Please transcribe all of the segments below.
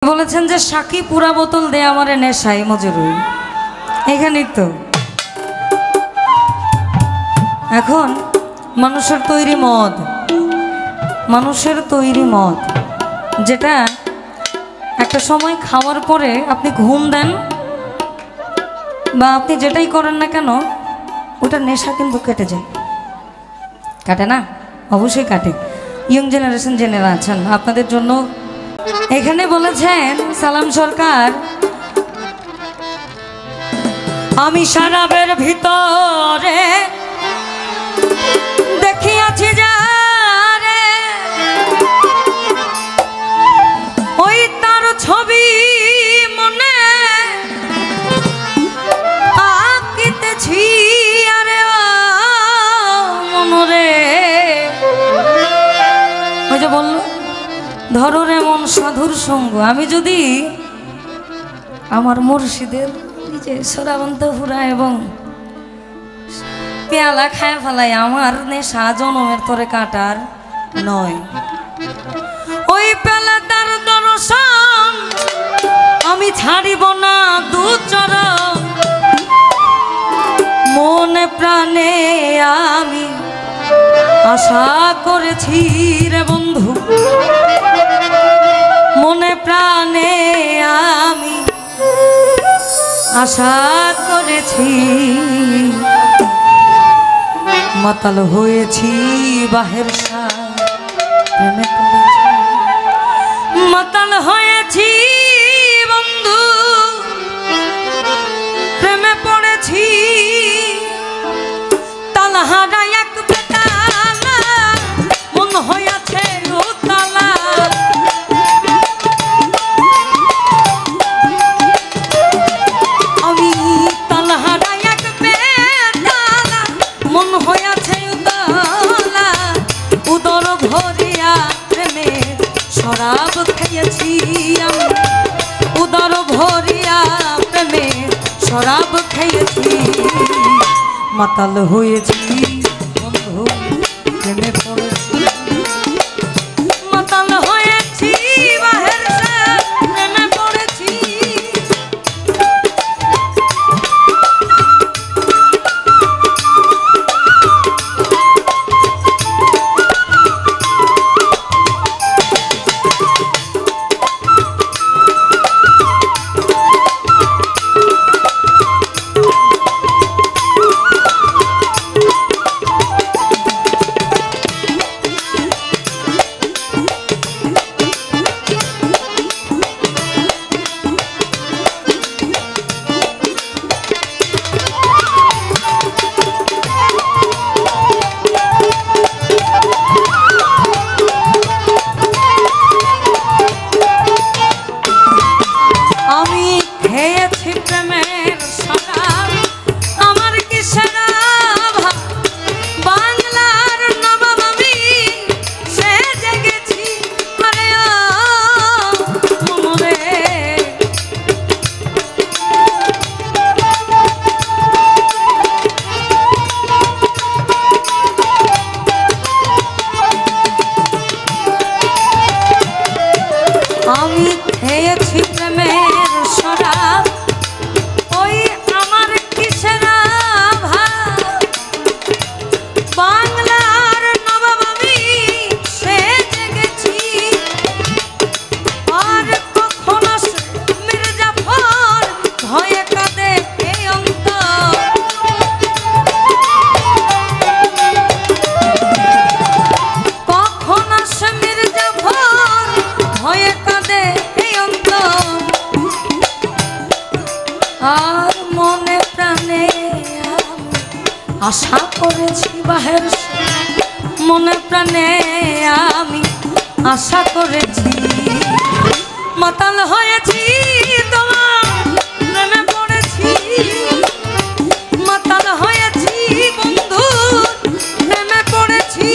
বলেছেন যে সাকি পুরা বোতল দে আমারে নেশায় মজুরুই এখানেই তো। এখন মানুষের তৈরি মদ যেটা একটা সময় খাওয়ার পরে আপনি ঘুম দেন বা আপনি যেটাই করেন না কেন ওটা নেশা কিন্তু কেটে যায়। কাটে না? অবশ্যই কাটে। ইয়ং জেনারেশন জেনেরা আছেন, আপনাদের জন্য এখানে বলেছেন সালাম সরকার, আমি শরাবের ভিতরে দেখিয়াছি যারে ওই তার ছবি মনে আঁকিতেছি আরে মনরে। ওই যে বলল ধরো রে মন সাধুর সঙ্গ, আমি যদি আমার মুর্শিদের যে সরাবন্ত ফুরা এবং পেয়ালা খায় ফেলাই আমার নেশা জনমের তরে কাটার নয়। ওই পেলা তার দর্শন আমি ছাড়িব না দু চরণ, মনে প্রাণে আমি আশা করেছি রে বন্ধু, মনে প্রাণে আমি আশা করেছি। মাতাল হয়েছি বাহের প্রেমে পড়েছি, মাতাল হয়েছি বন্ধু প্রেমে পড়েছি। তালহারা এক বেতালা মন হয়েছে উতালা, আমি তালহারা এক বেতালা মন হয়েছে উতালা। উদর ভরিয়া প্রেমে শরাব খেয়েছি আমি, উদর ভরিয়া প্রেমে শরাব খেয়েছি। মাতাল হয়েছি বন্ধু প্রেমে পড়েছি, মাতাল হয়েছি বাহের প্রেমে পড়েছি। আর মনে প্রাণে আশা করেছি বাহের, মনে প্রাণে আমি আশা করেছি। মাতাল হয়েছি তোমার প্রেমে পড়েছি, মাতাল হয়েছি বন্ধু প্রেমে পড়েছি।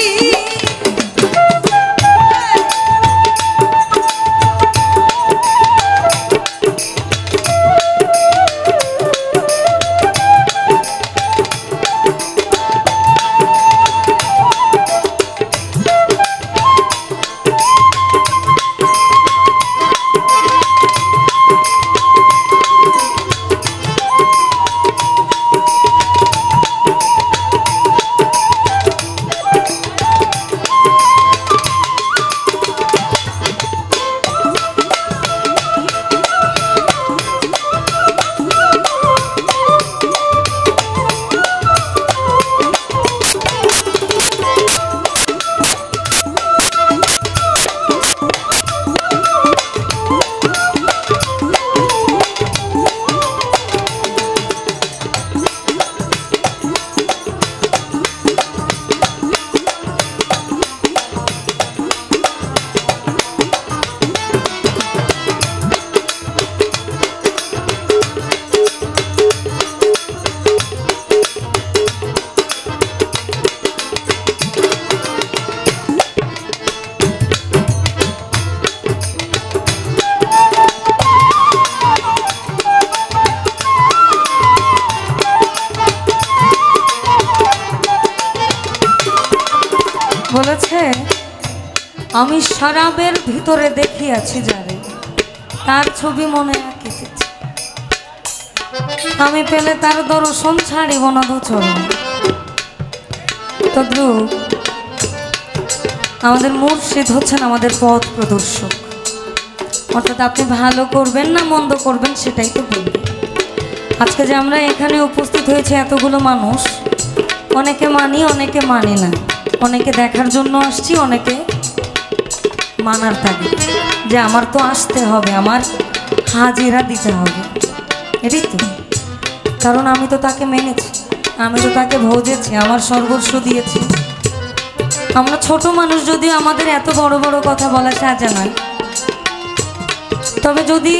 আমি শরাবের ভিতরে দেখিয়াছি যারে, তার ছবি মনে আঁকিতেছি। আমি পেলে তার দর্শন ছাড়িব না দুচরণ। তদ্রূপ আমাদের মুর্শিদ হচ্ছেন আমাদের পথ প্রদর্শক। অর্থাৎ আপনি ভালো করবেন না মন্দ করবেন সেটাই তো বলবেন। আজকে যে আমরা এখানে উপস্থিত হয়েছে এতগুলো মানুষ, অনেকে মানি অনেকে মানি না, অনেকে দেখার জন্য আসছি, অনেকে মানার তাগিদ যে আমার তো আসতে হবে, আমার হাজিরা দিতে হবে। এটাই তো কারণ, আমি তো তাকে মেনেছি, আমি তো তাকে ভোজেছি, আমার সর্বস্ব দিয়েছি। আমরা ছোট মানুষ, যদিও আমাদের এত বড় বড় কথা বলা সাজা নয়, তবে যদি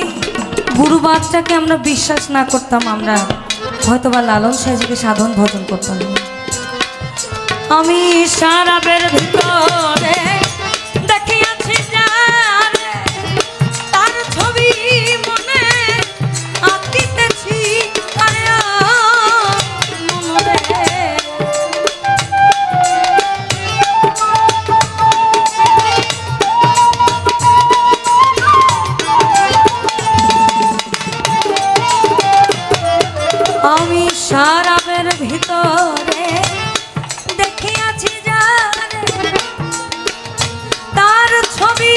গুরুবাদটাকে আমরা বিশ্বাস না করতাম, আমরা হয়তো বা লালন সাহেবকে সাধন ভজন করতাম। আমি শরাবের ভিতরে দেখিয়াছি যারে, তার ছবি মনে আঁকিতেছি। আরে মনে আমি শরাবের ভিতরে দেখিয়াছি যারে, তার ছবি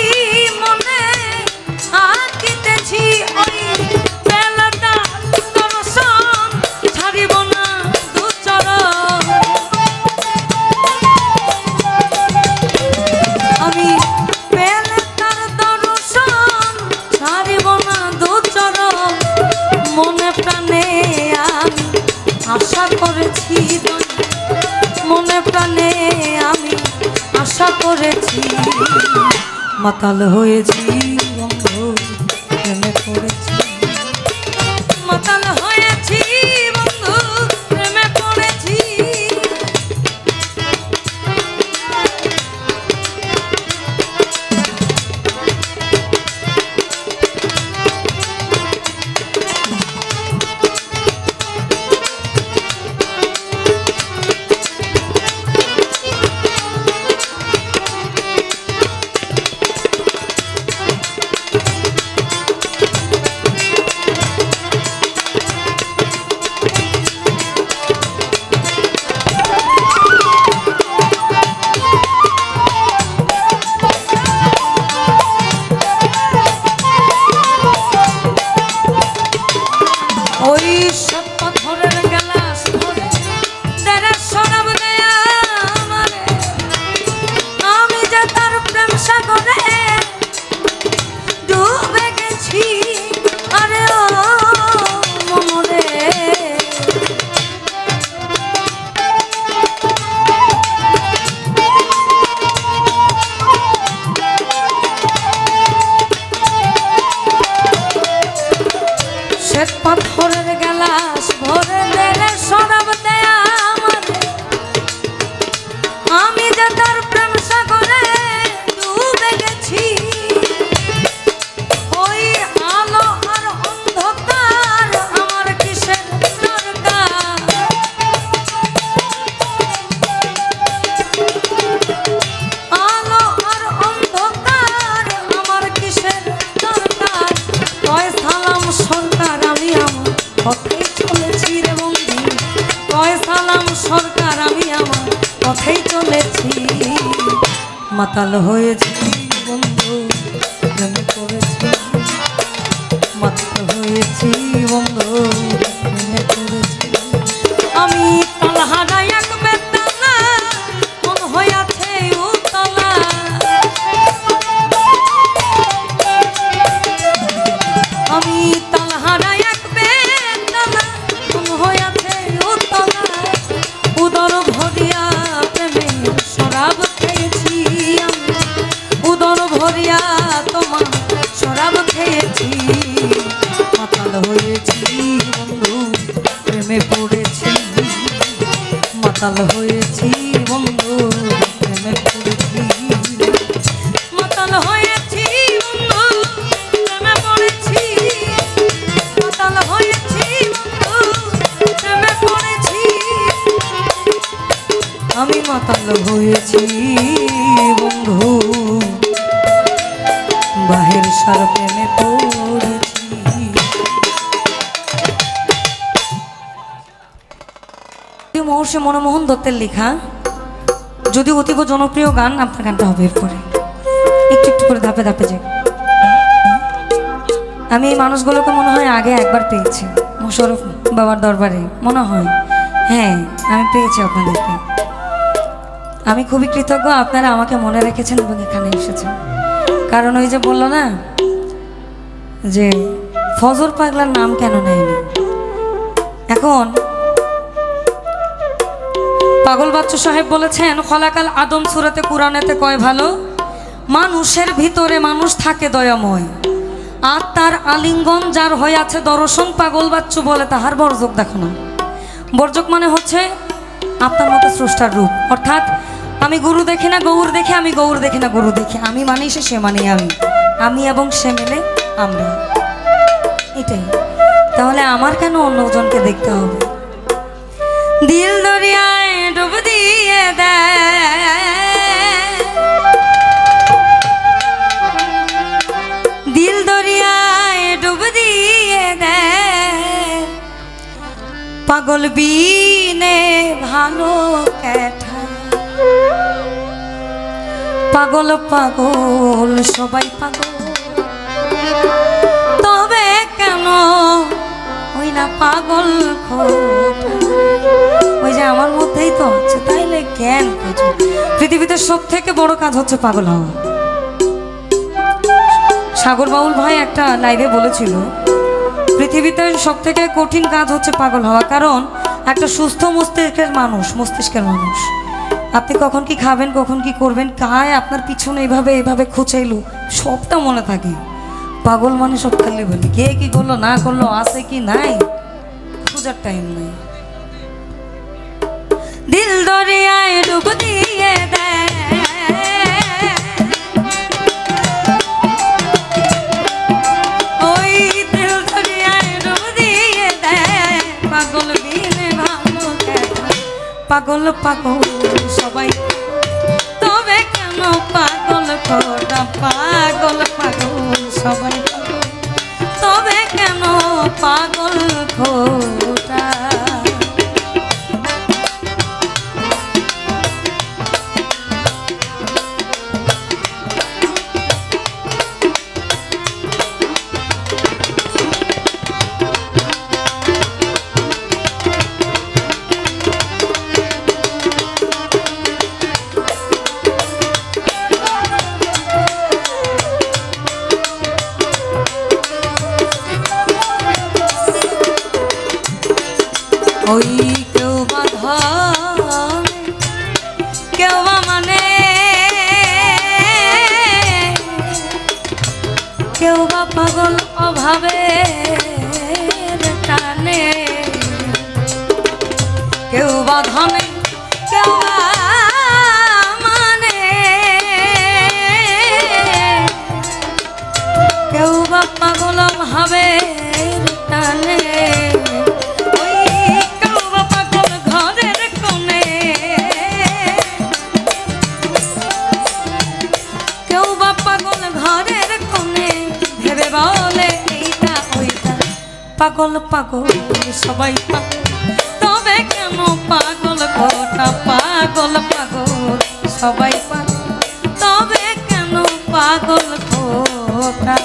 মনে আঁকিতেছি। ওই বেলাটা দর্শন ছাড়িব না দুচরণ। আমি পেলে তার দর্শন ছাড়িব না দুচরণ। মনে প্রাণে আমি আশা করেছি, মনে প্রাণে আমি আশা করেছি। মাতাল হয়েছি বন্ধু প্রেমে পড়েছি, মাতাল হয়েছি বন্ধু প্রেমে পড়েছি। পাথরের গ্লাস ভরে দিলে শরাব দেয়া আমারে, আমি যে তার প্রেম সাগরে ডুবে গেছি। ওই আলো আর অন্ধকার আমার কিসের দরকার? আলো আর অন্ধকার আমার কিসের দরকার? কয় সালাম সরকার আমি আমার পথেই চলেছি রে বন্ধু, কয় সালাম সরকার আমি আমার পথেই চলেছি। মাতাল হয়েছি বন্ধু প্রেমে পড়েছি, মাতাল হয়েছি বন্ধু প্রেমে পড়েছি। আমি তালহারা এক বেতালা মন হইয়াছে উতলা, আমি তালহারা এক বেতালা মন হইয়াছে উতলা। উদর ভরিয়া প্রেমের শরাব খেয়েছি আমি, উদর ভরিয়া তোমার শরাব খেয়েছি। মাতাল হয়েছি বন্ধু প্রেমে পড়েছি, মাতাল হয়েছি বন্ধু প্রেমে পড়েছি, মাতাল হয়েছি বন্ধু প্রেমে পড়েছি, মাতাল হয়েছি বন্ধু প্রেমে পড়েছি। আমি মাতাল হয়েছি বন্ধু বাহির সার প্রেমে পড়েছি। মহর্ষি মনমোহন দত্তের লেখা, যদি অতীব জনপ্রিয় গান, আপনার গানটা হবে এরপরে। একটু একটু করে ধাপে ধাপে যাই। আমি এই মানুষগুলোকে মনে হয় আগে একবার পেয়েছি মোশাররফ বাবার দরবারে, মনে হয়। হ্যাঁ, আমি পেয়েছি আপনাদেরকে। আমি খুবই কৃতজ্ঞ, আপনারা আমাকে মনে রেখেছেন এবং এখানে এসেছেন। কারণ ওই যে বললো না যে ফজর পাগলার নাম কেন নেয়নি। এখন পাগল বাচ্চু সাহেব বলেছেন, খলাকাল আদম সূরাতে কুরআনেতে কয় ভালো, মানুষের ভিতরে মানুষ থাকে দয়াময়, আর তার আলিঙ্গন যার হইয়াছে দর্শন, পাগল বাচ্চু বলে তাহার বর্জক দেখো না। বর্জক মানে হচ্ছে আপনার মতো স্রষ্টার রূপ, অর্থাৎ আমি গুরু দেখি না গৌর দেখি, আমি গৌর দেখি না গুরু দেখি, আমি মানি সে মানি আমি এবং সে মিলে আমরা, এটাই। তাহলে আমার কেন অন্যজনকে দেখতে হবে? দিল দরিয়ায় ডুব দিয়ে দেয়, দিল দরিয়ায় ডুব দিয়ে দেয়, পাগল বিনে ভালো ক্যাঠা, পাগল পাগল সবাই পাগল, তবে কেন ওই না পাগল খোটা? ওই যে আমার মধ্যেই তো আছে, তাইলে কেন খোঁজো? পৃথিবীতে সব থেকে বড় কাজ হচ্ছে পাগল হওয়া। সাগর বাউল ভাই একটা লাইভে বলেছিল, পৃথিবীতে সব থেকে কঠিন কাজ হচ্ছে পাগল হওয়া। কারণ একটা সুস্থ মস্তিষ্কের মানুষ আপনি কখন কি খাবেন, কখন কি করবেন, কায় আপনার পিছনে এইভাবে খুঁচাইলো, সবটা মনে থাকে। পাগল মানে সব খালি বলি, কে কি করলো না করলো, আছে কি নাই, খোঁজার টাইম নাই। দিল দরিয়ায় ডুব দিয়ে দেয়, ওই দিল দরিয়ায় ডুব দিয়ে দেয়, পাগল বিনে ভালো ক্যাঠা, পাগল পাগল সবাই, তবে কেন পাগল খোটা? পাগল পাগল সবাই পাগল, তবে কেন পাগল খোটা? ওই কেউ বা ধরে, কেউ বা মানে, কেউ বা পাগল অভাবে টানে, কেউ বা ধনে, কেউ বা মানে, কেউ বা পাগল অভাবে টানে, পাগল পাগল সবাই পাগল, তবে কেন পাগল খোটা? পাগল পাগল সবাই পাগল, তবে কেন পাগল খোটা?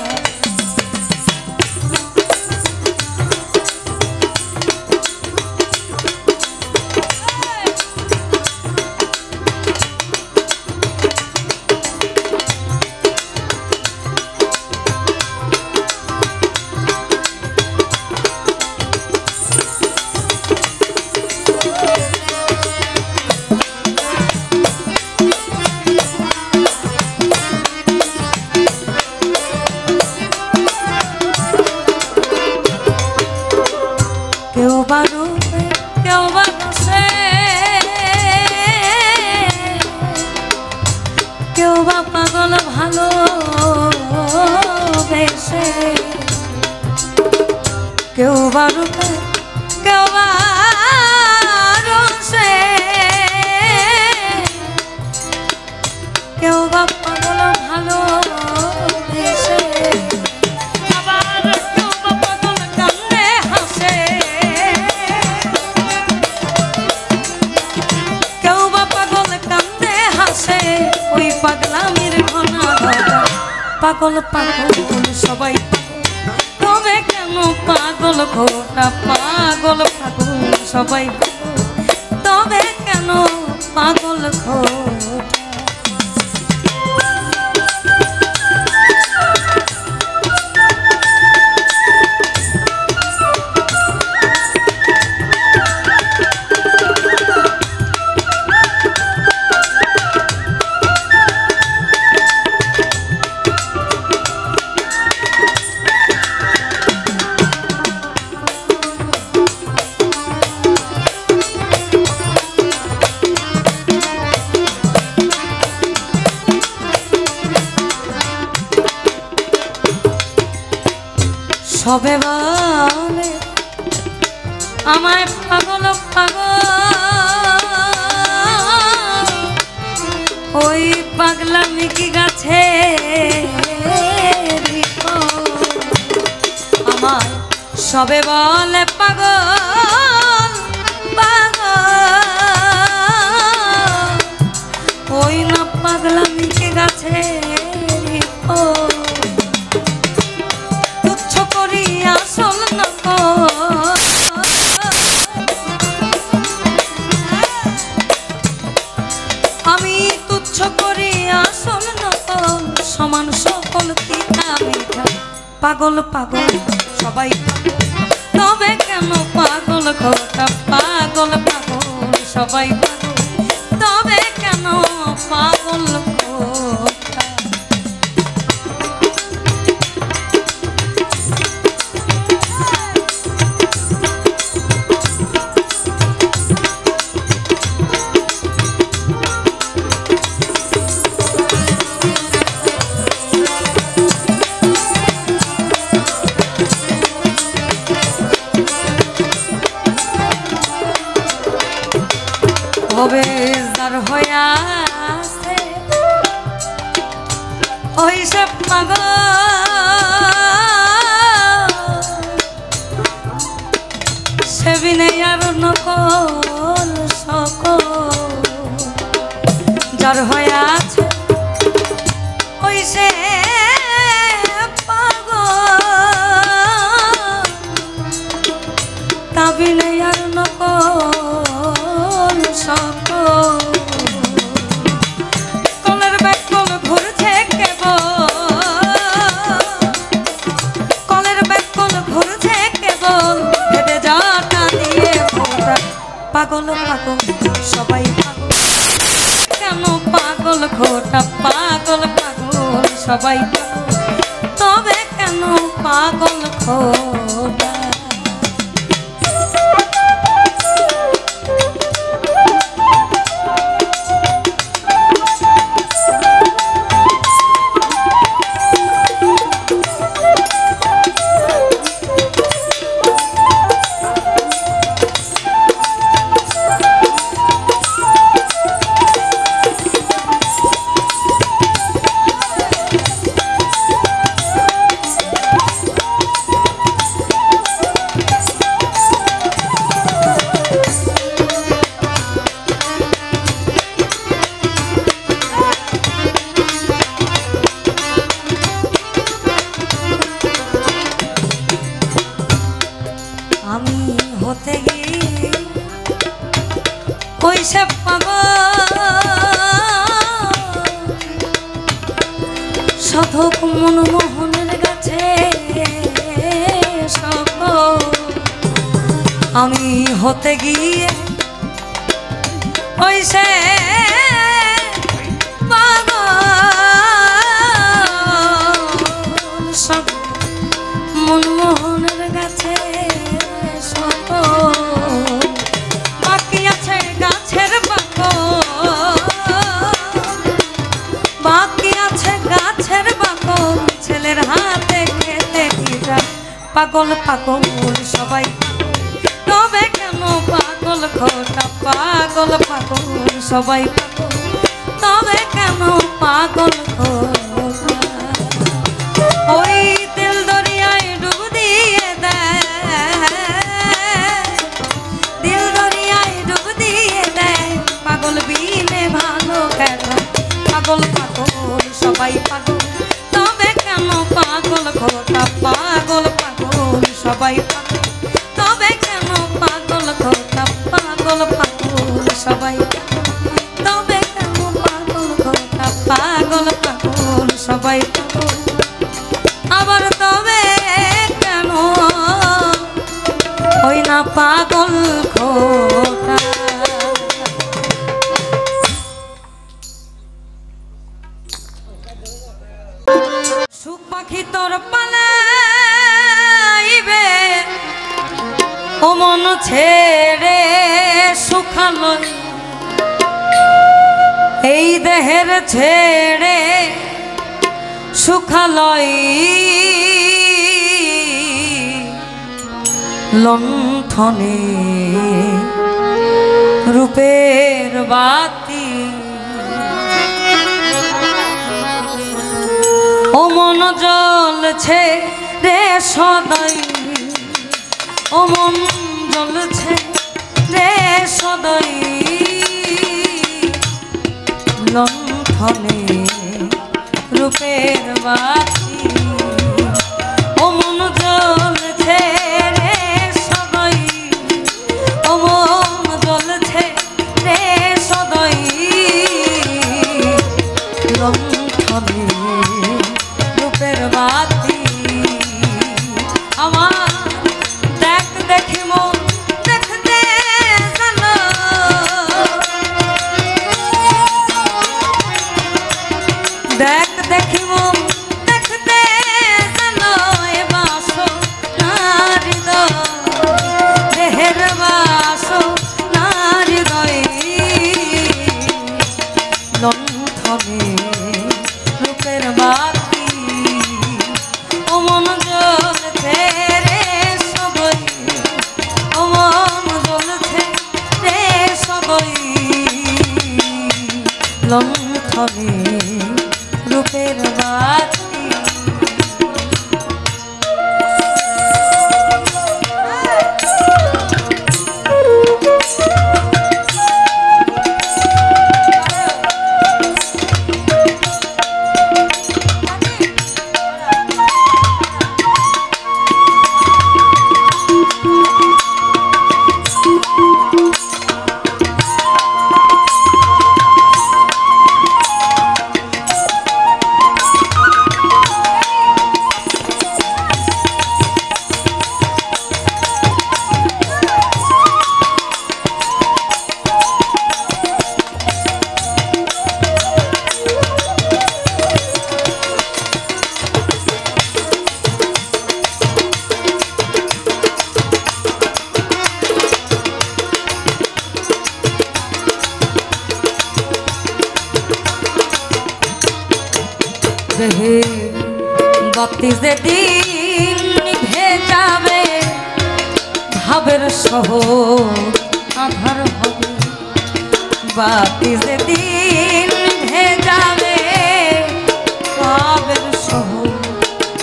কেউ বা রূপে, কেউ বা রসে, কেউ বা পাগল ভালো বেশে, কেউ বা রূপে, কেউ বা রসে, কেউ বা পাগল ভালো বেশে, পাগল পাগল সবাই তবে কেন পাগল ঘোটা পাগল পাগল সবাই তবে কেন পাগল ঘোটা সবে বলে আমায় পাগল পাগল ওই পাগলামি কি গাছে আমায় সবে বলে পাগল পাগল ওই না পাগলামি কি গাছে আমি তুচ্ছ করি আসল নকল সমান সকল পিতা মিঠা পাগল পাগল সবাই তবে কেন পাগল ঘোটা পাগল পাগল সবাই পাগল তবে কেন পাগল ঘোটা হবে যার হইয়া আছে ওই সব পাগল সে বিনে আর নকল সকল যার হইয়া আছে ওই সে পাগল তা বিনে আর নকল কলের ব্যাকল ঘুরছে কেবল হেঁটে যাটা দিয়ে পাগল পাগল সবাই পাগল কেন পাগল ঘোটা পাগল পাগল সবাই পাগল তবে কেন পাগল ঘোটা আমি হতে গিয়ে ওই সব পাগল সাধক মনমোহনের কাছে সকল আমি হতে গিয়ে ওই সে পাগল সব মনমোহনের কাছে বাকি আছে গাছের বাকল ছেলের হাতে খেতে গিরা পাগল পাগল সবাই তবে কেন পাগল ঘোটা পাগল পাগল সবাই পাগল তবে কেন পাগল ঘোটা ওই দিল দরিয়ায় ডুব দিয়ে দিল দরিয়ায় ডুব দিয়ে দেয় পাগল বিনে ভালো কেন পাগল পাগল সবাই পাগল তবে সবাই পাগল, তবে কেন পাগল কথা পাগল পাগল সবাই, তবে কেন পাগল কথা পাগল পাগল সবাই পাগল, আবার তবে কেন ওই না পাগল খোটা। সুখ পাখি তোর পালাইবে ও মন ছেড়ে সুখালো, এই দেহের ছেড়ে সুখালয় লণ্ঠনে রূপের বাতি, ও মন জ্বলছে রে সদয়, ও মন জ্বলছে রে সদয় লণ্ঠনে রূপের বাতি, ও মন জ্বলছে রে সদয়, ও মন জ্বলছে রে সদয় লণ্ঠনে রূপের বাতি। আমার দেখ দেখি মন দেখতে জানো, দেখ দেখি মন দেখতে জানো, এ বাসো নারী দেহের বাসো নারী লণ্ঠনে রূপের বাতি, ও মন জ্বলছে রে সদয়, ও মন জ্বলছে রে সদয় লণ্ঠনে রূপের বাতি। দেহে বাতি যেদিন নিভে যাবে, ভাবের সহ আধার হবে, বাতি যেদিন নিভে যাবে, ভাবের সহ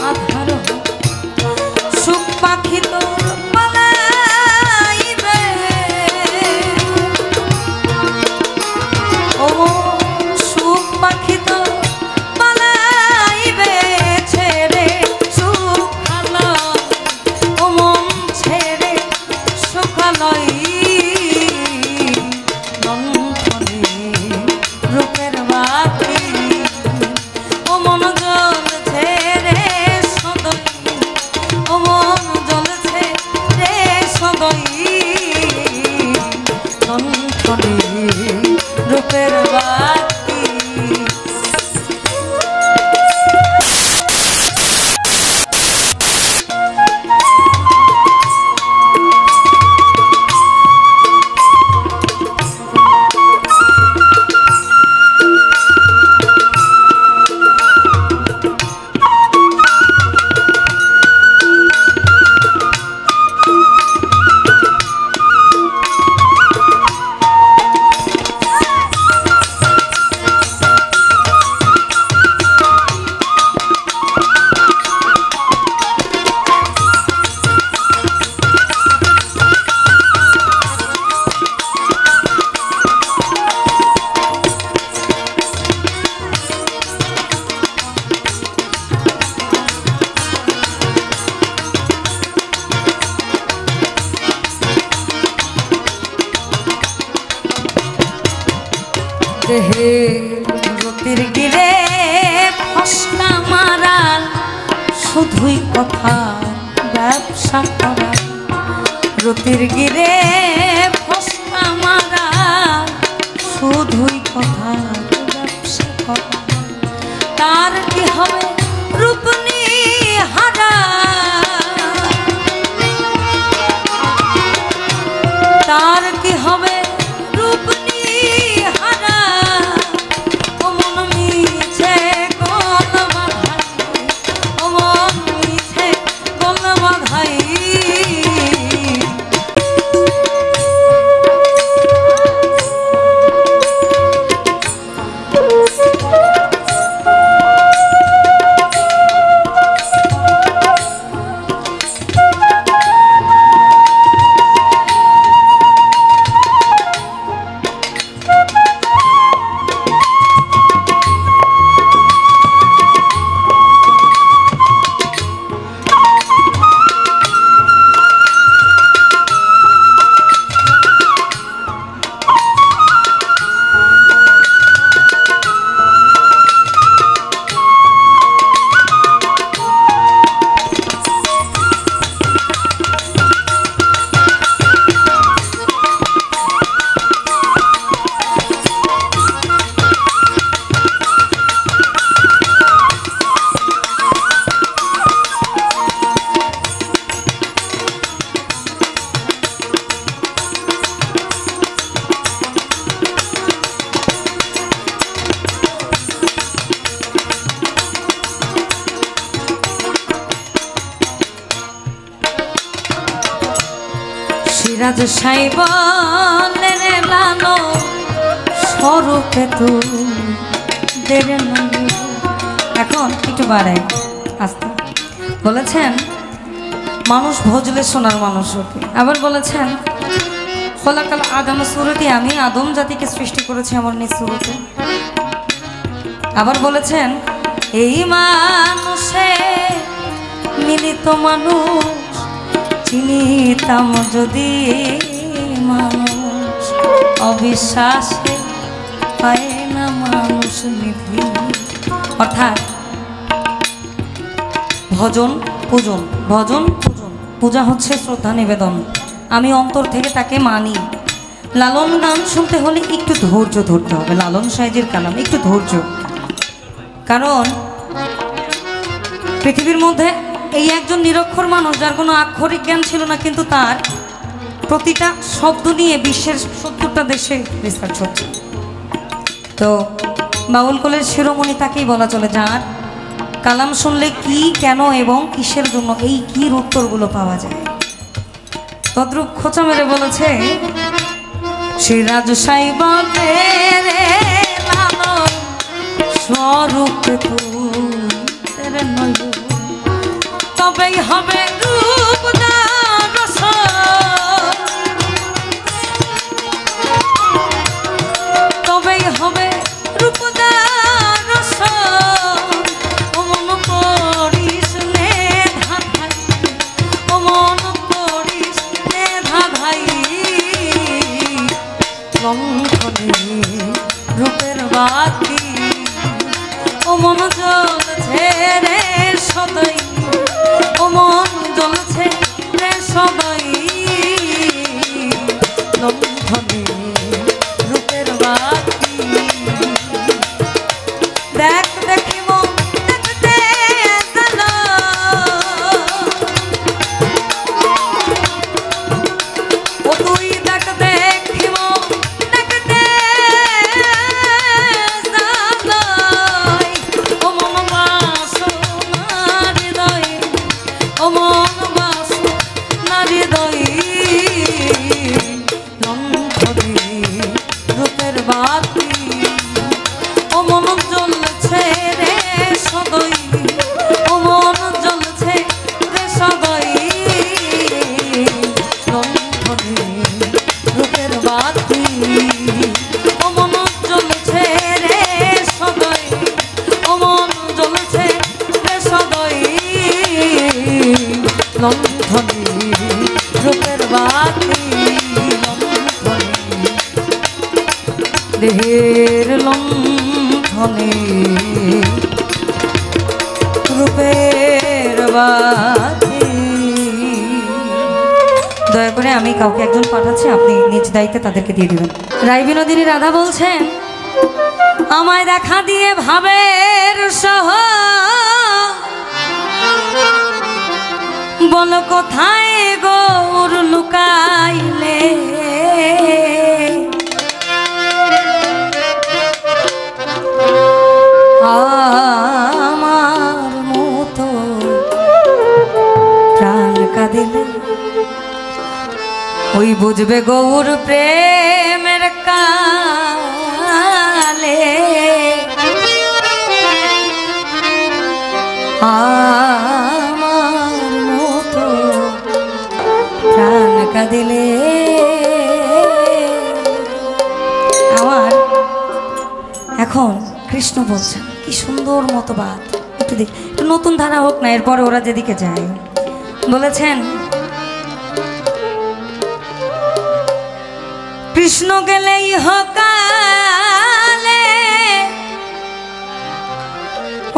আধার হবে, সুখ পাখি তোর পালাইবে, ও সুখ পাখি তোর লণ্ঠনে রূপের বাতি। দেহে রতির গিরে ফসকা মারাল শুধুই কথা ব্যবসা করা রতির গিরে ফসকা মারাল শুধুই কথা ব্যবসা করা তার কি হবে রূপনি হারা তার কি হবে রূপনি হারা ও মন মিছে গোল বাধাই ও মন মিছে গোল বাধাই সিরাজ সাইবলে রে লালো স্বরূপে তোদের এখন একটু বাড়াই আস্তে বলেছেন মানুষ ভজলে শোনার মানুষ ওকে আবার বলেছেন খোলাকাল আদম সুরতি আমি আদম জাতিকে সৃষ্টি করেছি আমার নিজ সুরতে আবার বলেছেন এই মানুষে মিলিত মানুষ চিনিতাম যদি মানুষ অবিশ্বাসে পায় না মানুষ নিধি অর্থাৎ ভজন পূজন ভজন পূজন পূজা হচ্ছে শ্রদ্ধা নিবেদন আমি অন্তর থেকে তাকে মানি লালন গান শুনতে হলে একটু ধৈর্য ধরতে হবে লালন সাহেবের কালাম একটু ধৈর্য কারণ পৃথিবীর মধ্যে এই একজন নিরক্ষর মানুষ যার কোনো আক্ষরিক জ্ঞান ছিল না কিন্তু তার প্রতিটা শব্দ নিয়ে বিশ্বের ৭০টা দেশে রিসার্চ হচ্ছে তো বাউল কলের শিরোমণি তাকেই বলা চলে যার কালাম শুনলে কি কেন এবং কিসের জন্য এই কির উত্তরগুলো পাওয়া যায় তদ্রূপ খোঁচা মেরে বলেছে সিরাজ সাইবলে রে লালন স্বরূপ তোদের নয় তবেই হবে রূপদান তবেই হবে রূপদান ও মন করিস নে ধাধাই ও মন করিস নে ধাধাই লঙ্ঘনে রূপের বাতি ও মন জ্বলছে রে সদাই ও মন জ্বলছে রে সদাই লঙ্ঘনে রূপের বাতি দেখ দেখিব দেখতে জানো ও তুই দেখ দেখিব দেখতে জানো ও মন বাসনার হৃদয় ও মন বাসনার হৃদয় লঙ্ঘনে রূপের বাতি ও মন জ্বলছে রে সদয় ও মন জ্বলছে রে সদয় লঙ্ঘনে রূপের বাতি ও মন জ্বলছে রে সদয় ও মন জ্বলছে রে সদয় লঙ্ঘনে রূপের বাতি লঙ্ঘনে দেহের বন্ধনে রূপের বাতি। দয়া করে আমি কাউকে একজন পাঠাচ্ছি, আপনি নিজ দায়িত্বে তাদেরকে দিয়ে দিবেন। রায় বিনোদিনী রাধা বলছেন, আমায় দেখা দিয়ে ভাবের সহ বল কোথায় গৌর লুকাইলে, আমার মতো প্রাণ কাঁদিলে ওই বুঝবে গৌর প্রেমের কালে, আমার মতো প্রাণ কাঁদিলে। আমার এখন কৃষ্ণ বলছেন, কি সুন্দর মতবাদ, একটু দেখ, একটু নতুন ধারা হোক না, এরপরে ওরা যেদিকে যায়। বলেছেন, কৃষ্ণ গেলেই হকালে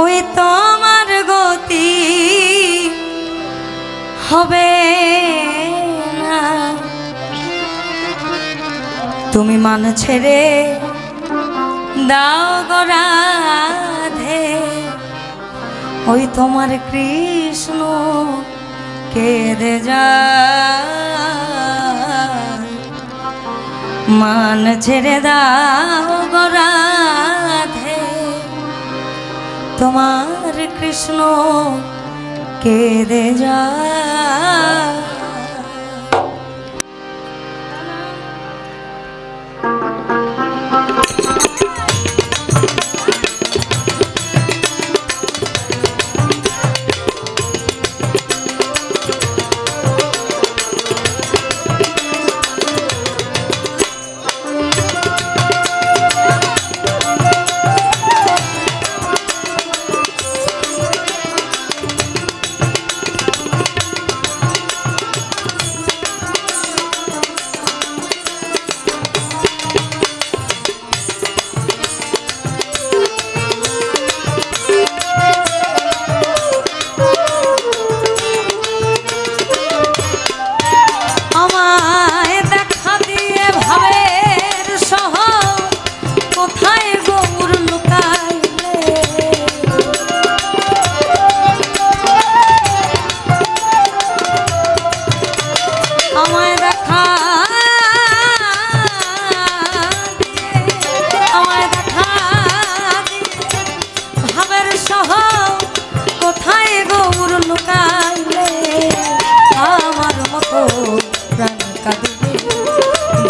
ওই তোমার গতি হবে না, তুমি মান ছেড়ে দাও গো রাধে, ওই তোমার কৃষ্ণ কেঁদে যায়, মান ছেড়ে দাও গো রাধে, তোমার কৃষ্ণ কেঁদে যায়।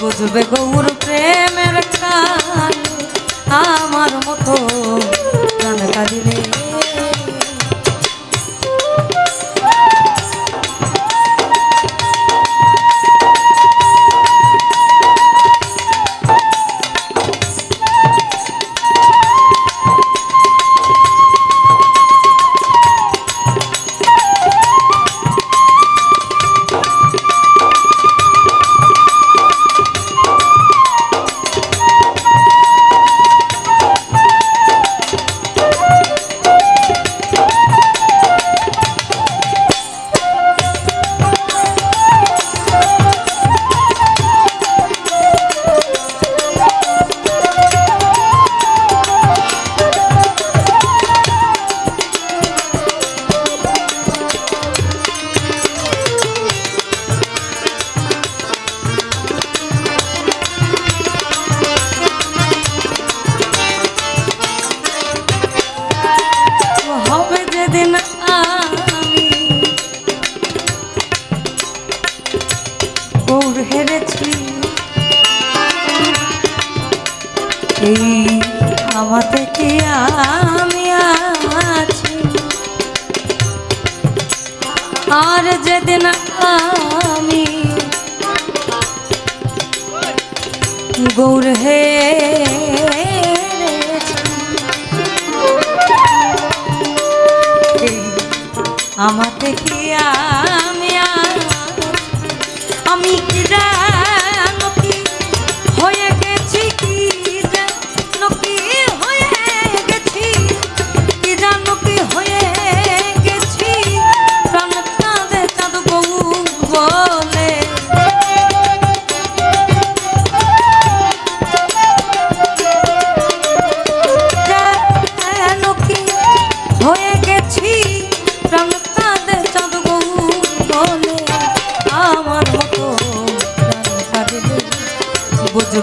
বুঝবে গৌর প্রেমের কালে, আমার মতো প্রাণ কাঁদিলে। আমাতে কি আমি আছি, আর যেদিন আমি গৌর হে আমাতে কি আমি কি জানো কি হয়ে গেছি, কি জানো কি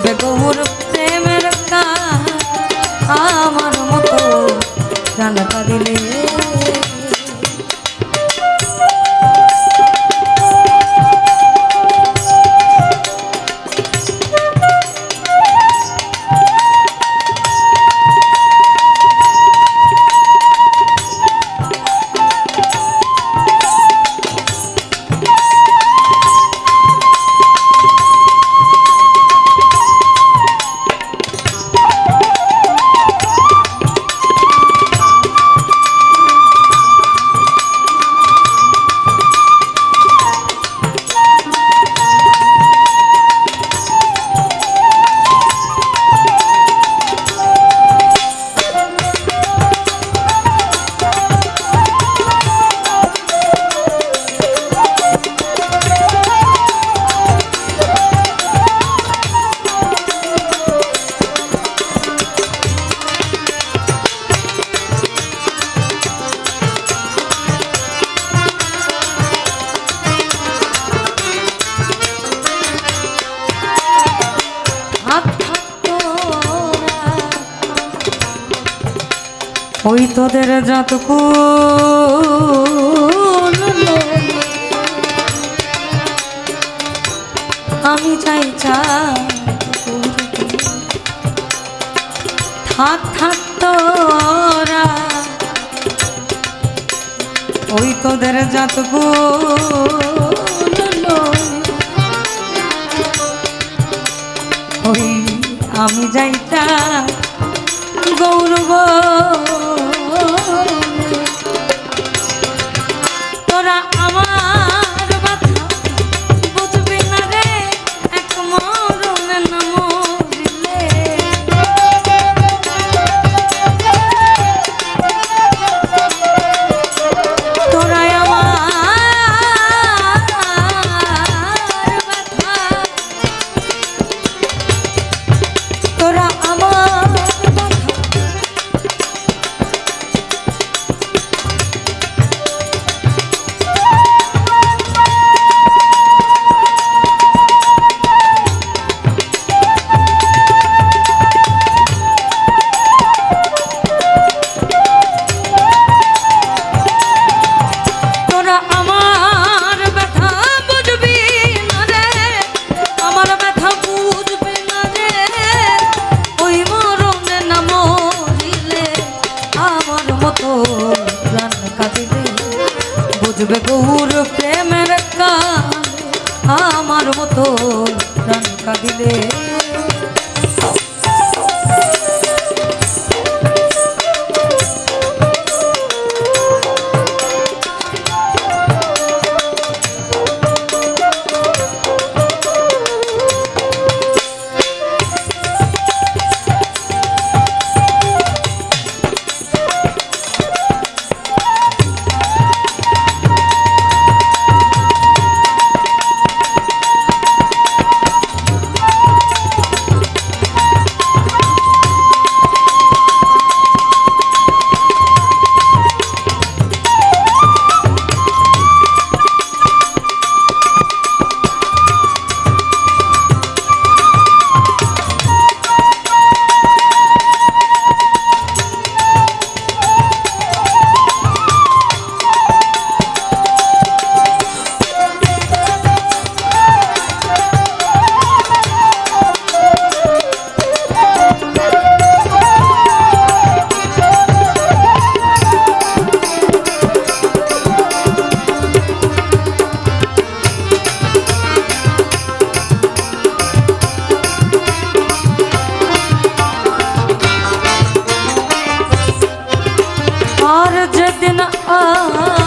বুঝবে গৌর প্রেমের কাজ আমার মতো প্রাণ কাঁদিলে। ওই তোদের যতক্ষণ আমি চাই থাক থাক তোরা, ওই তোদের যতক্ষণ ওই আমি যাইতা গৌরব তোরা আমার ব্যথা বুঝবি না রে, এক মরণে না মরিলে। তোরা আমার ব্যথা, তোরা আমার বুঝবে গৌর প্রেমের কাজ আমার মতো প্রাণ কাঁদিলে।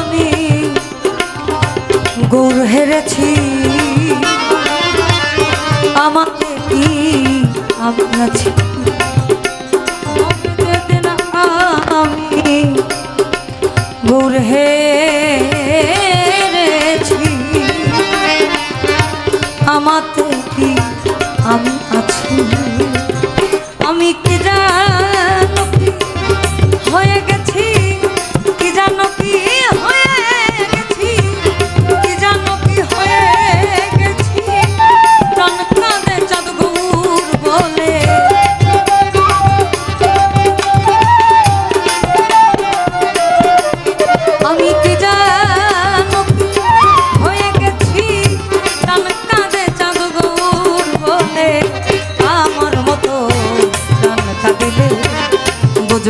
আমি গৌর হেরেছি আমাকে কি আমি আছি, যেদিন আমি গৌর হেরেছি আমাতে কি আমি আছি। আমি কি জানো কি হয়ে গেছি, কি জানো কি হয়ে গেছি, কি জানো কি হয়ে গেছি। প্রাণ কাঁদে চাঁদ গৌর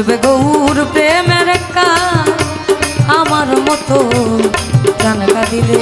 বুঝবে গৌর প্রেমের কান আমার মতো প্রাণ কাঁদিলে।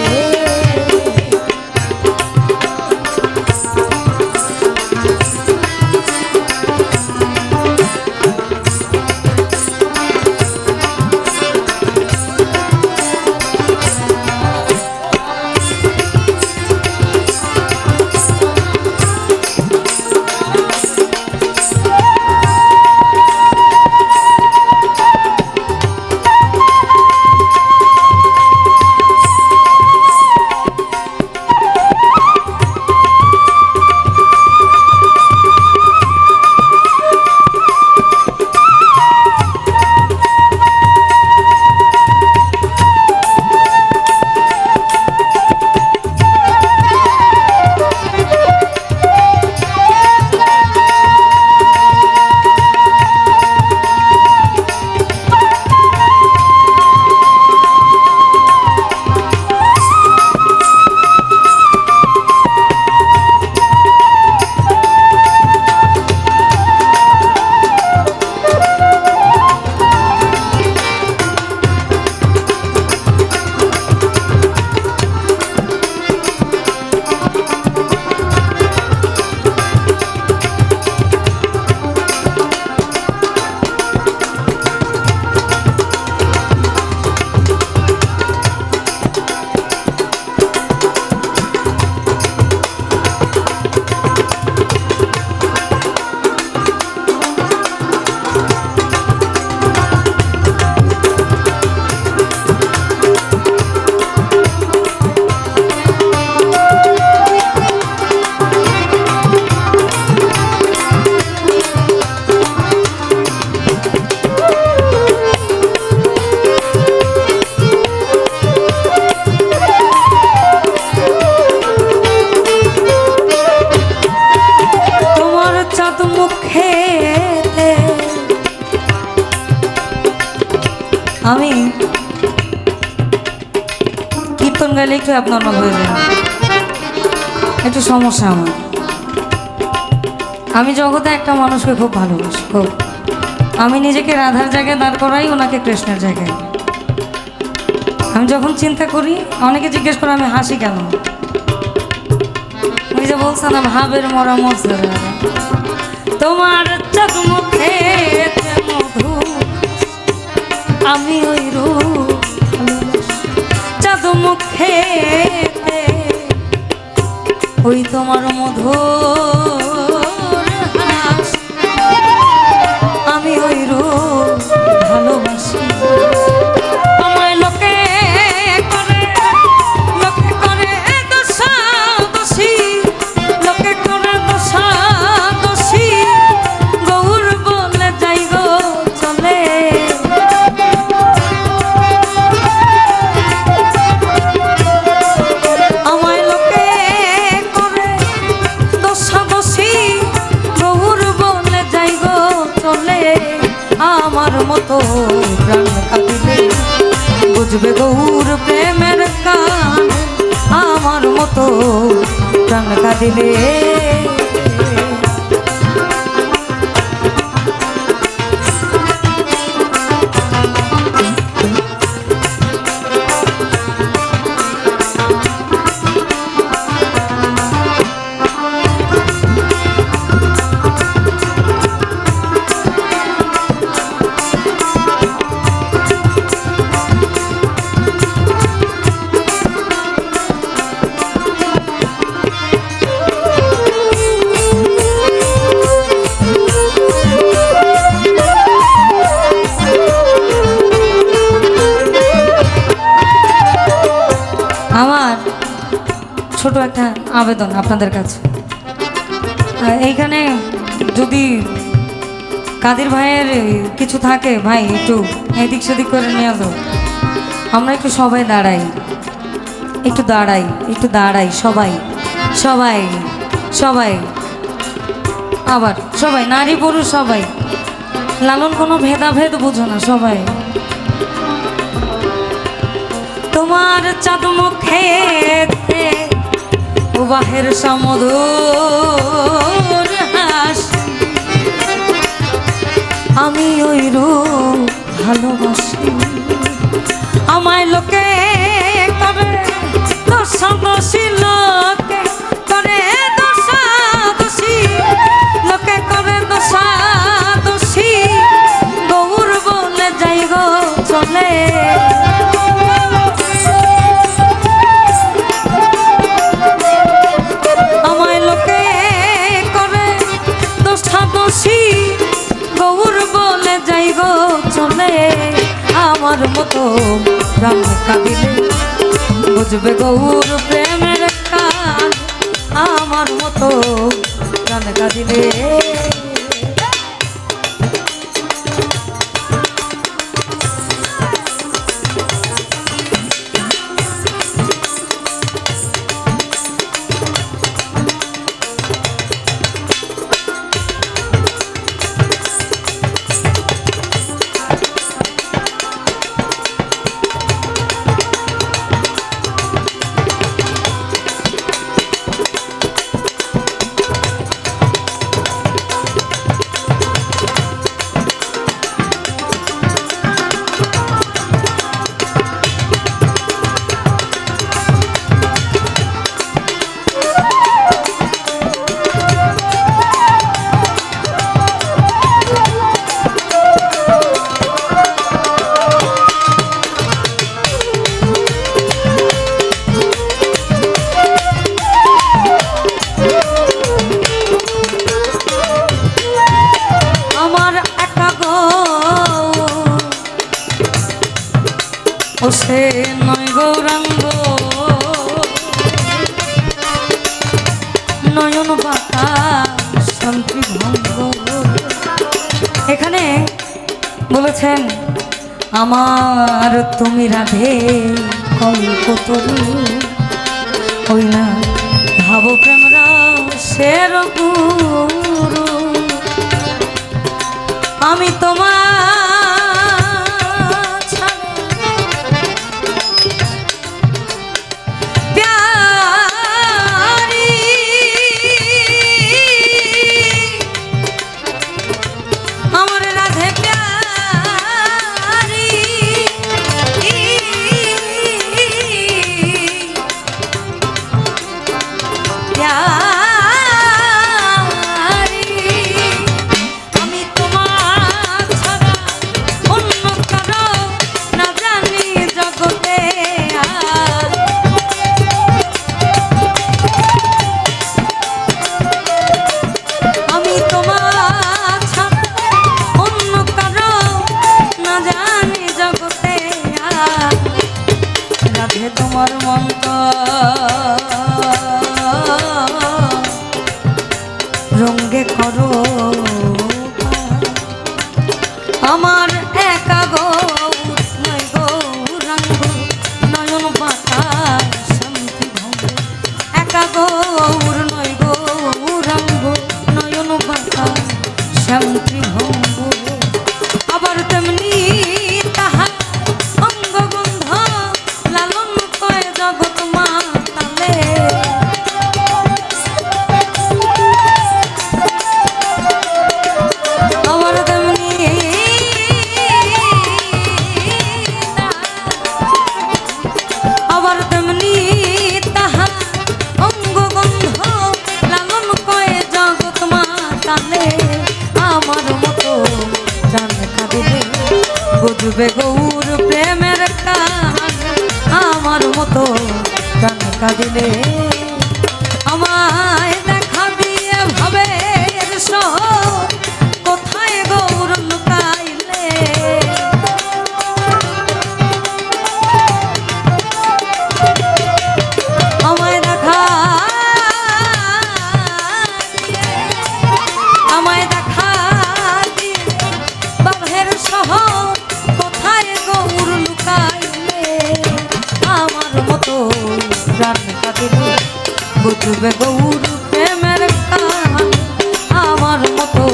আমি কীর্তন গাইলে একটু অ্যাবনর্মাল হয়ে যায়, একটু সমস্যা আমার। আমি জগতে একটা মানুষকে খুব ভালোবাসি, খুব। আমি নিজেকে রাধার জায়গায় দাঁড় করাই, ওনাকে কৃষ্ণের জায়গায়। আমি যখন চিন্তা করি, অনেকে জিজ্ঞেস করে আমি হাসি কেন। ওই যে বলছে না, ভাবের মরা মরছে তোমার চাঁদ মুখে মধু, আমি ওই রূপ চাঁদ মুখে ওই তোমার মধুর হাস, আমি ওই রূপ ভালোবাসি। আমায় লোকে করে দোষাদোষী, লোকে করে দোষাদোষী, গৌর বলে যাই গো চলে। আমায় লোকে করে দোষাদোষী, গৌর বলে যাই গো চলে। আমার মতো প্রাণ কাঁদিলে বুঝবে গৌর প্রেমের কান আমার মতো প্রাণ কাঁদিলে। ছোট একটা আবেদন আপনাদের কাছে, এইখানে যদি কাদের ভাইয়ের কিছু থাকে, ভাই একটু এদিক সেদিক করে নিয়ে যাও। আমরা একটু সবাই দাঁড়াই, একটু দাঁড়াই, একটু দাঁড়াই, সবাই সবাই সবাই, আবার সবাই, নারী পুরুষ সবাই। লালন কোনো ভেদাভেদ বুঝো না, সবাই। তোমার চাঁদ মুখে বাহের সমুদর হাস, আমি ওই রূপ ভালোবাসি। আমায় লোকে করে দোষাদোষী, লোকে করে দোষাদোষী, লোকে করে দোষাদোষী, গৌর বলে যাই গো চলে। আমায় লোকে করে দোষাদোষী, গৌর বলে যাই গো চলে। আমার মতো প্রাণ কাঁদিলে বুঝবে গৌর প্রেমের কাজ। আমার মতো প্রাণ কাঁদিলে সে নয় গৌরাঙ্গ, নয়ন বাঁকা শান্তি ভঙ্গ। এখানে বলেছেন আমার তুমি রাধে কল্পতরু, ওই না ভাব প্রেম রসের গুরু। আমি তোমার তোমার মন্ত রঙ্গে করো আমার একা নয় গৌরাঙ্গ, নয়ন বাঁকা শান্তি ভঙ্গ। একা গৌর নয় গৌরাঙ্গ, নয়ন বাঁকা শান্তি ভঙ্গ। আবার তেমনি তাহা অঙ্গবন্ধ লালন কয় জগৎ মাতালে। আবার তেমনি তাহা অঙ্গবন্ধ লালন কয় জগৎ মাতালে। আমার মতো জান কাঁদিলে বুঝবে গৌর প্রেমের কাজ। আমার মতো জান কাঁদিলে আমায় দেখা দিয়ে ভাবে কোথায় গৌর লুকাইলে। আমায় দেখা দিয়ে বাঘের শহর কোথায় গৌর লুকাইলে। আমার মতো প্রাণ কাঁদিলে বুঝবে গৌর প্রেমের কাজ। আমার মতো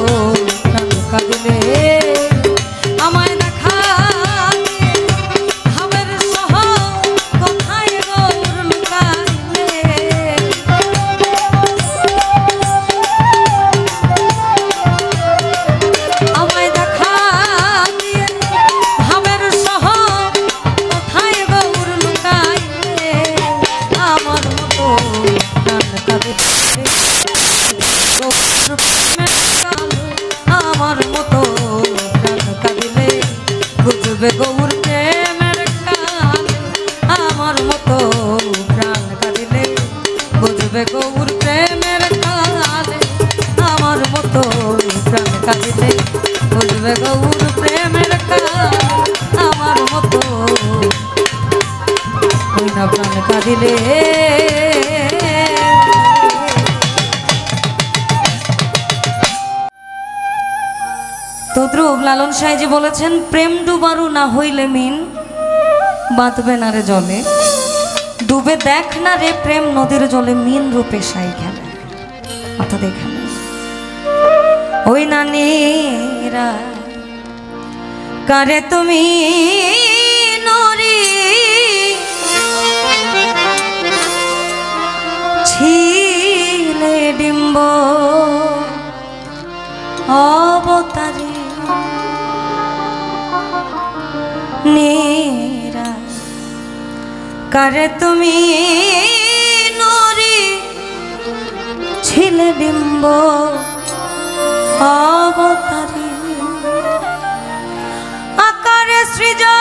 প্রাণ কাঁদিলে আমায় দেখা হাবের শহর কোথায় গৌর লুকাইলে। আমায় দেখা আমার মতো প্রাণ কাঁদিলে বুঝবে গৌর প্রেমের কাল। আমার মতো প্রাণ কাঁদিলে বুঝবে গৌর প্রেমের কাল। আমার মতো প্রাণ কাঁদিলে বুঝবে গৌর প্রেমের কাল। আমার মতো ওই না প্রাণ কাঁদিলে। তদ্রুপ লালন সাহেজি বলেছেন, প্রেম ডুবারু না হইলে মিন বাঁধবে না রে জলে। ডুবে দেখ না রে প্রেম নদীর জলে মিন রূপে সাই খেলে। অর্থাৎ এখানে ওই নানীরা কারে তুমি নরি ছিলে ডিম্ব অবতারী নীরা কারে তুমি নরি ছিলে ডিম্ব অবতারী। আকারে সৃজা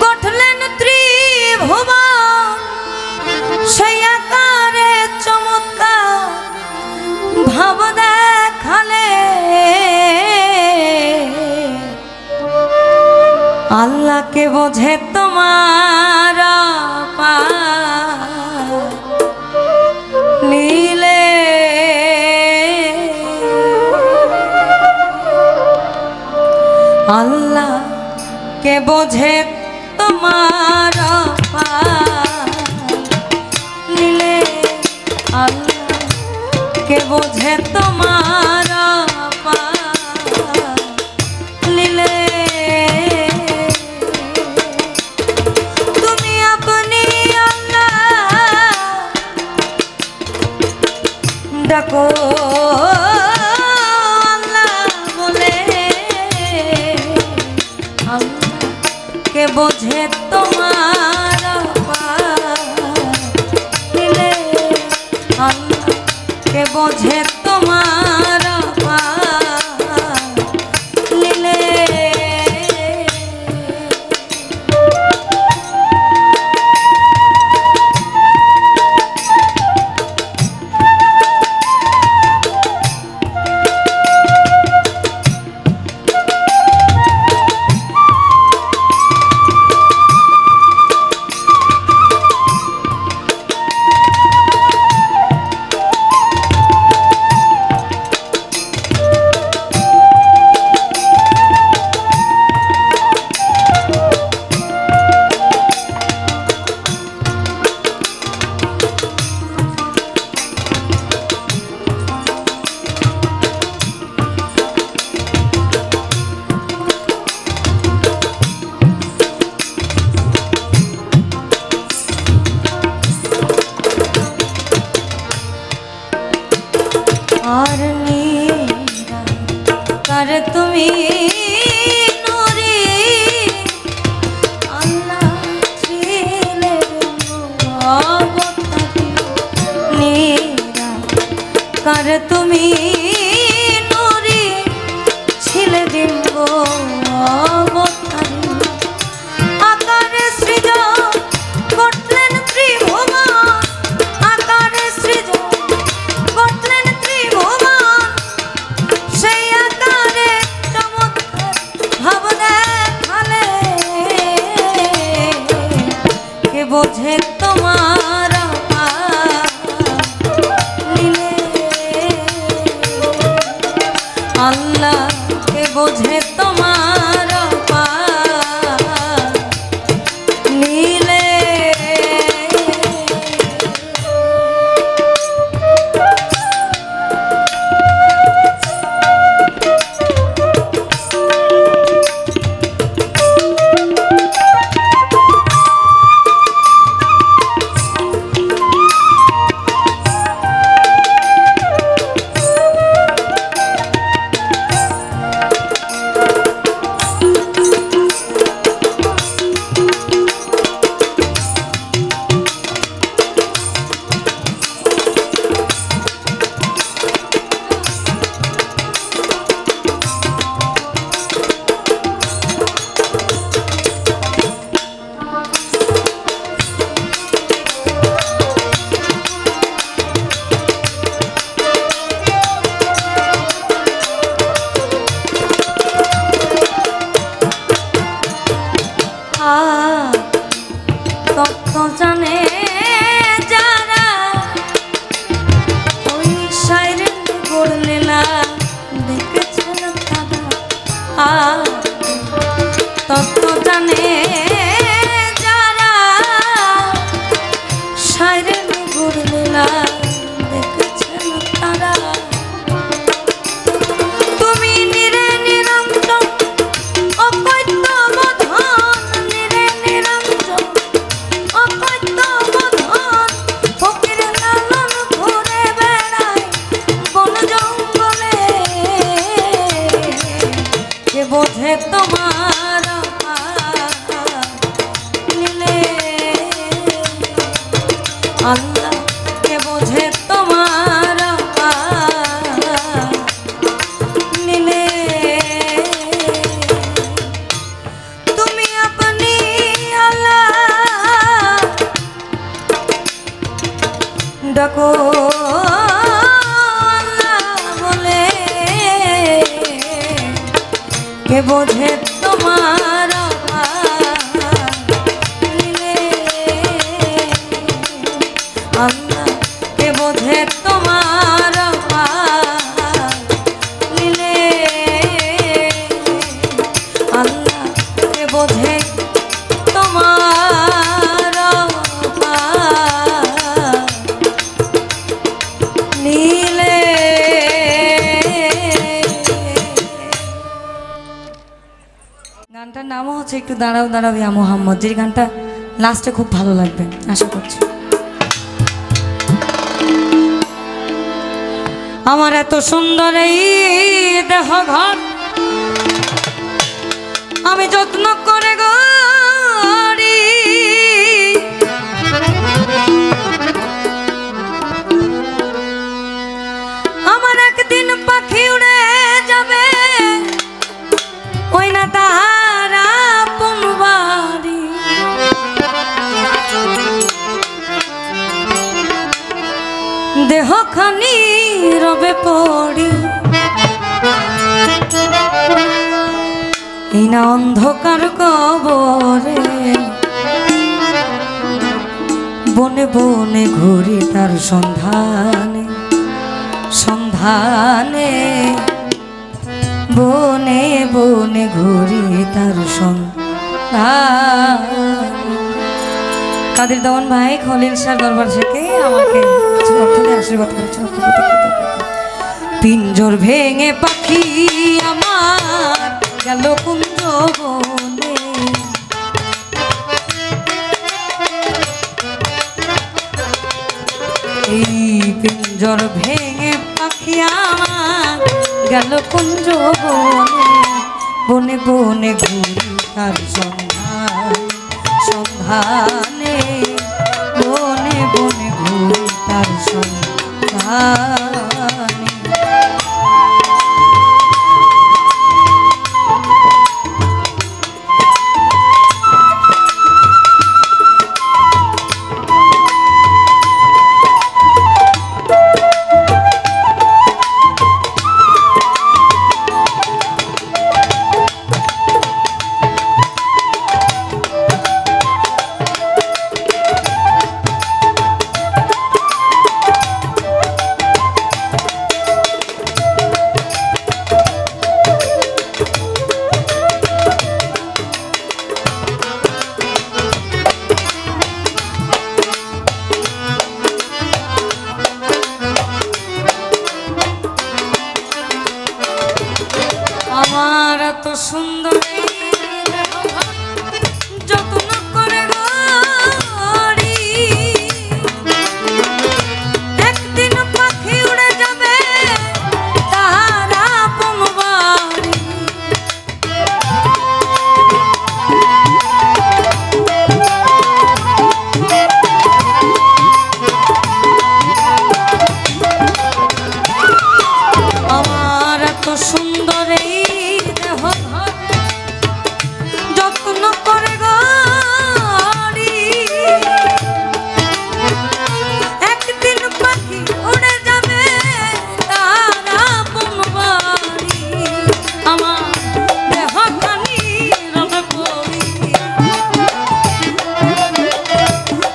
গঠলেন ত্রিভুবন সেই আকারে চমৎকার ভাব দেখালে। আল্লাহকে বোঝে তোমার নীলে। আল্লাহকে বোঝে তোমার নীলে। আল্লাহকে বোঝে তোমার লীলে। তুমি আপনি আল্লাহ ডাকো আল্লাহ বলে। আল্লাহকে বোঝে তোমার লীলে। আল্লাহকে বোঝে তোমার লীলে। আর নীরা কারে তুমি নরি আল্লাহ ছিলে অবতারী। নীরা কারে তুমি নরি ছিলে ডিম্ব অবতারী। আকারে সৃজন করলেন ত্রিভুবন। আকারে সৃজন করলেন ত্রিভুবন সেই আকারে চমৎকার ভাব দেখালে। কে বোঝে তোমার লীলে। খেলা দেখেছেন তারা। তুমি নিরে নিরঞ্জন অকৈত্য বোধন, নিরে নিরঞ্জন অকৈত্য বোধন, ফকির লালন ঘুরে বেড়ায় বন জঙ্গলে। কে বোঝে তোমার নীলে আল্লাহ, কে বোঝে তোমার নীলে। তুমি আপনি আল্লাহ ডাকো আল্লাহ বলে, কে বোঝে তোমার নীলে আল্লাহ, কে বোঝে তোমার নীলে আল্লাহ, কে বোঝে তোমার নীলে। গানটার নামও হচ্ছে একটু দাঁড়াও দাঁড়াও ইয়া মোহাম্মদ, যে গানটা লাস্টে খুব ভালো লাগবে আশা করছি। আমার এত সুন্দর এই দেহ ঘর আমি যত্ন করে গড়ি, আমার একদিন পাখি উড়ে যাবে ওই না তাহার আপন বাড়ি। দেহখানি রবে পড়ি এই না অন্ধকার কবরে, বনে বনে ঘুরি তার সন্ধানে সন্ধানে, বনে বনে ঘুরি তার সন্ধানে। কাদের দমন ভাই খলিল শাহ দরবার থেকে আমাকে আশীর্বাদ করেছেন। পিঞ্জর ভেঙে পাখি আমার গেল কুঞ্জ বনে, এই পিঞ্জর ভেঙে পাখি আমার গেল কুঞ্জ বনে, বনে বনে ঘুরি তার সন্ধান সন্ধানে, বনে বনে ঘুরি তার সন্ধানে। আমার এত সুন্দর যত্ন করে গড়ি, একদিন পাখি উড়ে যাবে তাহার আপন বাড়ি। আমার এত সুন্দর এই দেহ যত্ন করে গড়ি, একদিন পাখি উড়ে যাবে তার আপন বাড়ি। আমার দেহখানি রবে পড়ি,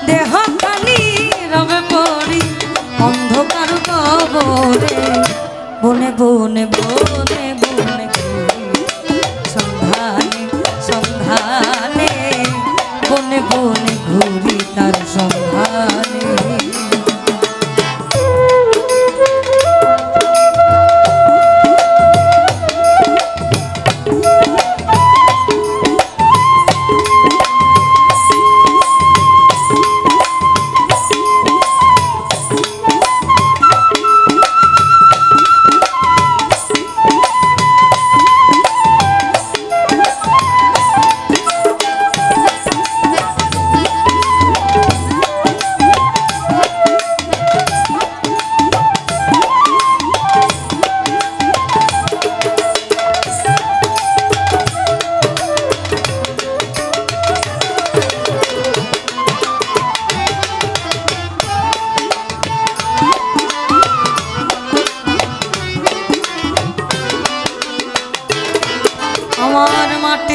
দেহখানি রবে পড়ি অন্ধকার কবরে, বনে বনে বনে বনে ঘুরি সন্ধানে সন্ধানে, বনে বনে ঘুরি তার সন্ধানে।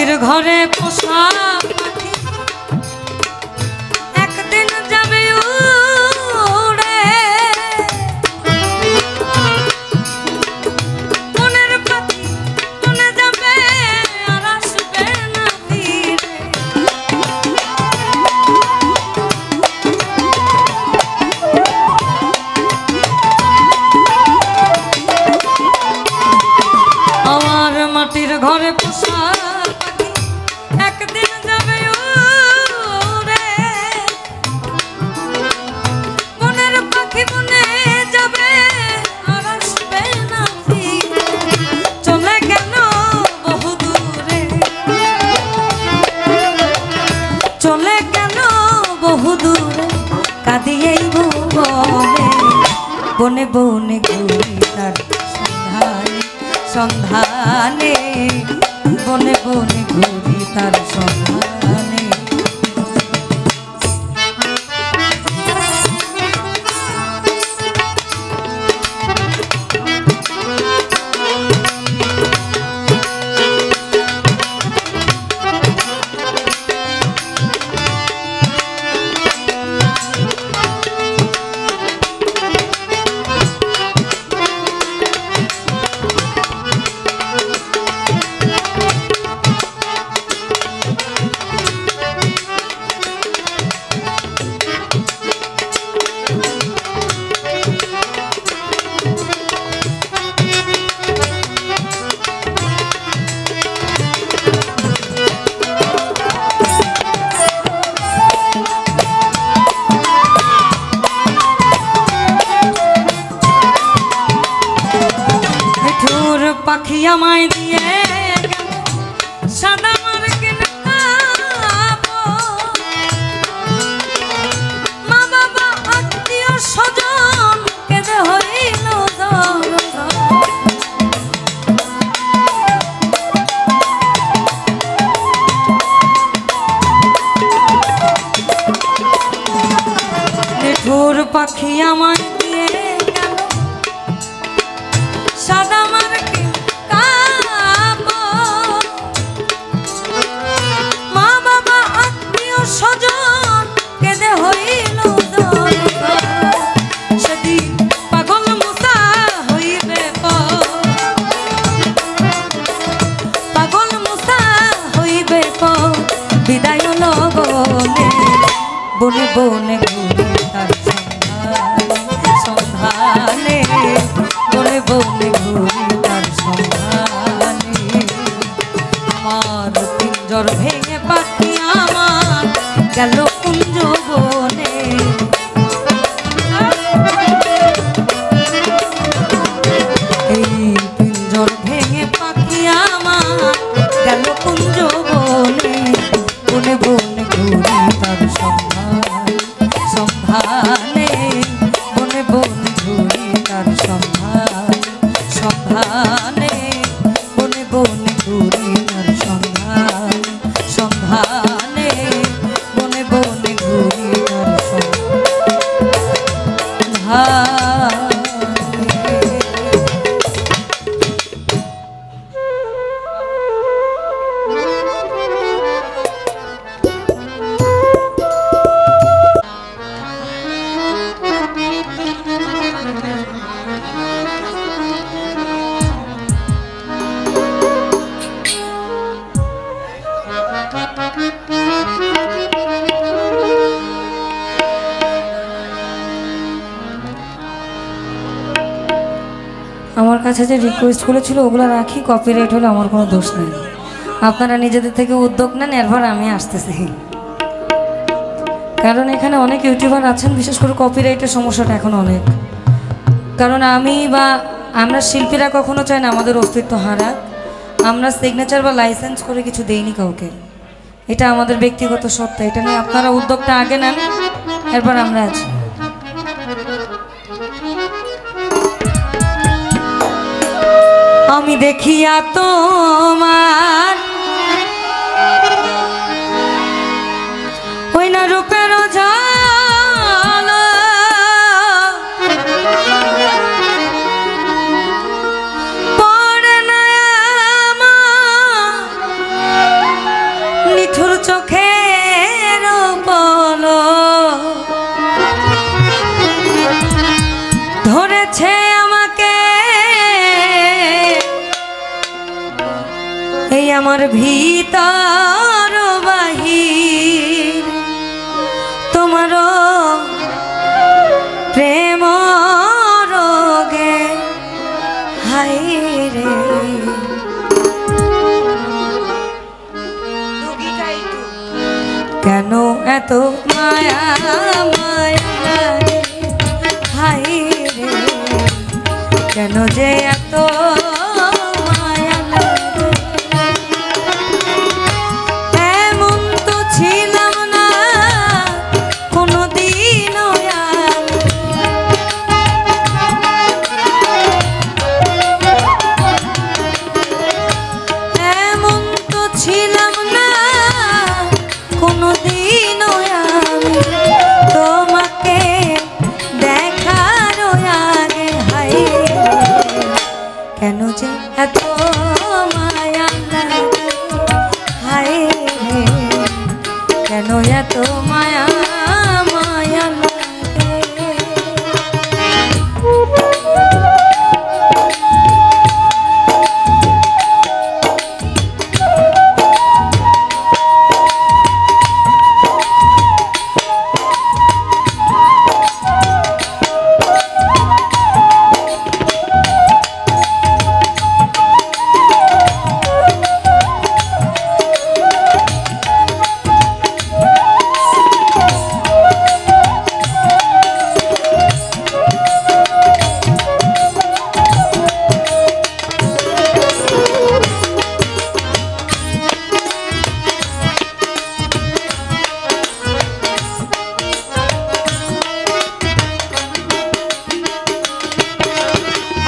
মাটির ঘরে পোষা পাখি একদিন যাবে উড়ে, মনের পাখি মনে যাবে আর আসবে না ফিরে। আমার মাটির ঘরে পোষা পাখি একদিন যাবে উড়ে, মনের পাখি মনে যাবে আর আসবে না ফিরে। চলে গেল বহু দূরে, চলে গেল বহু দূরে, কাঁদিয়েই ভুবনে, বনে বনে ঘুরি তার সন্ধানে, সন্ধানে বনে বনে ঘুরি তার সন্ধানে। পাখি আমায় দিয়ে গেল সাদা মার্কিন কাপড়, মা বাবা আত্মীয় স্বজন কেঁদে হইল নিঠুর পাখি আমায় দিয়ে গেল সাদা মার্কিন স্বজন কেঁদে হইল সেদিন পাগল মুসা হইবে, পাগল মুসা হইবে বিদায় হলো বনে, বনে বনে ঘুরি তার সন্ধানে, সন্ধানে বনে বনে ঘুরি তার সন্ধানে। আমার পিঞ্জর ভেঙে পাখি আমার গেল কুঞ্জ বনে, এই পিঞ্জর ভেঙে পাখি আমার গেল কুঞ্জ বনে, বনে বনে ঘুরি তার সন্ধান, সন্ধানে বনে বনে ঘুরি তার সন্ধান, সন্ধানে বনে বনে ঘুরি তার সন্ধান, সন্ধানে বনে বনে ঘুরি তার সন্ধানে। আমার কাছে যে রিকোয়েস্টগুলো ছিল ওগুলো রাখি, কপিরাইট হলে আমার কোনো দোষ নেই। আপনারা নিজেদের থেকে উদ্যোগ নেন, এরপর আমি আসতেছি। কারণ এখানে অনেক ইউটিউবার আছেন, বিশেষ করে কপিরাইটের সমস্যাটা এখন অনেক। কারণ আমি বা আমরা শিল্পীরা কখনো চাই না আমাদের অস্তিত্ব হারাক। আমরা সিগনেচার বা লাইসেন্স করে কিছু দেইনি কাউকে, এটা আমাদের ব্যক্তিগত সত্তা। এটা নিয়ে আপনারা উদ্যোগটা আগে নেন, এরপর আমরা আছি। আমি দেখিয়া তোমার ওই না রূপের ঝাল, পড়ে না আমার আমার ভিতর বাহির তোমার প্রেম রোগে হায় রে। কেন এত মায়া মায়া হায় রে, কেন যে এত মায়া লাগে। এমন তো ছিলাম না কোনোদিনও আমি, এমন তো ছিলাম না কোনোদিনও আমি তোমাকে দেখার আগে হায় কেন যে এত মায়া লাগে হায় রে, কেন এত মায়া মায়া লাগে।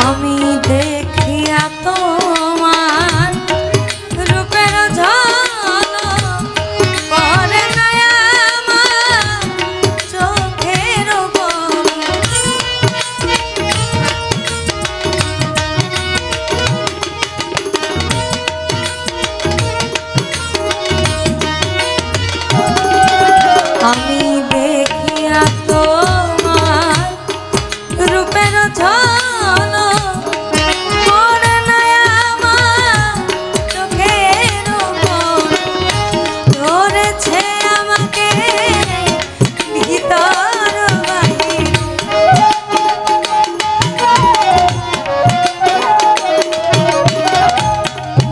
আমি দেখিয়া তোমার রূপের ঝলক পরে না আমার চোখের আমি দেখিয়া তোমার রূপের ঝলক পরে না আমার চোখের উপর, ধরেছে আমাকে ভিতর বাহির,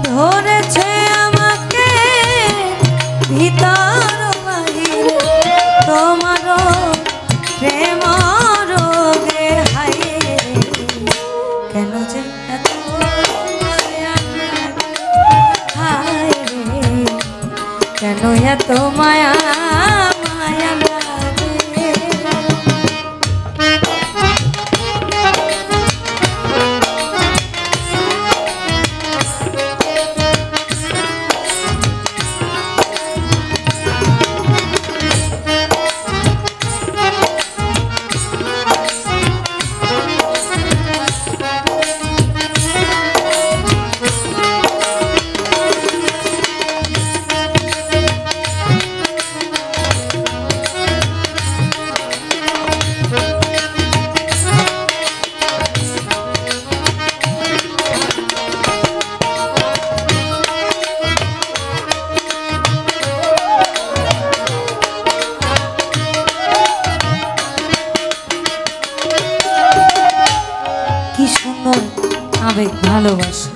ধরেছে আমাকে ভিতর বাহির তোমার প্রেম রোগে হায় রে, কেন যে এত মায়া লাগে হায় রে, কেন এত মায়া মায়া লাগে। কি সুন্দর আবেগ ভালোবাসা,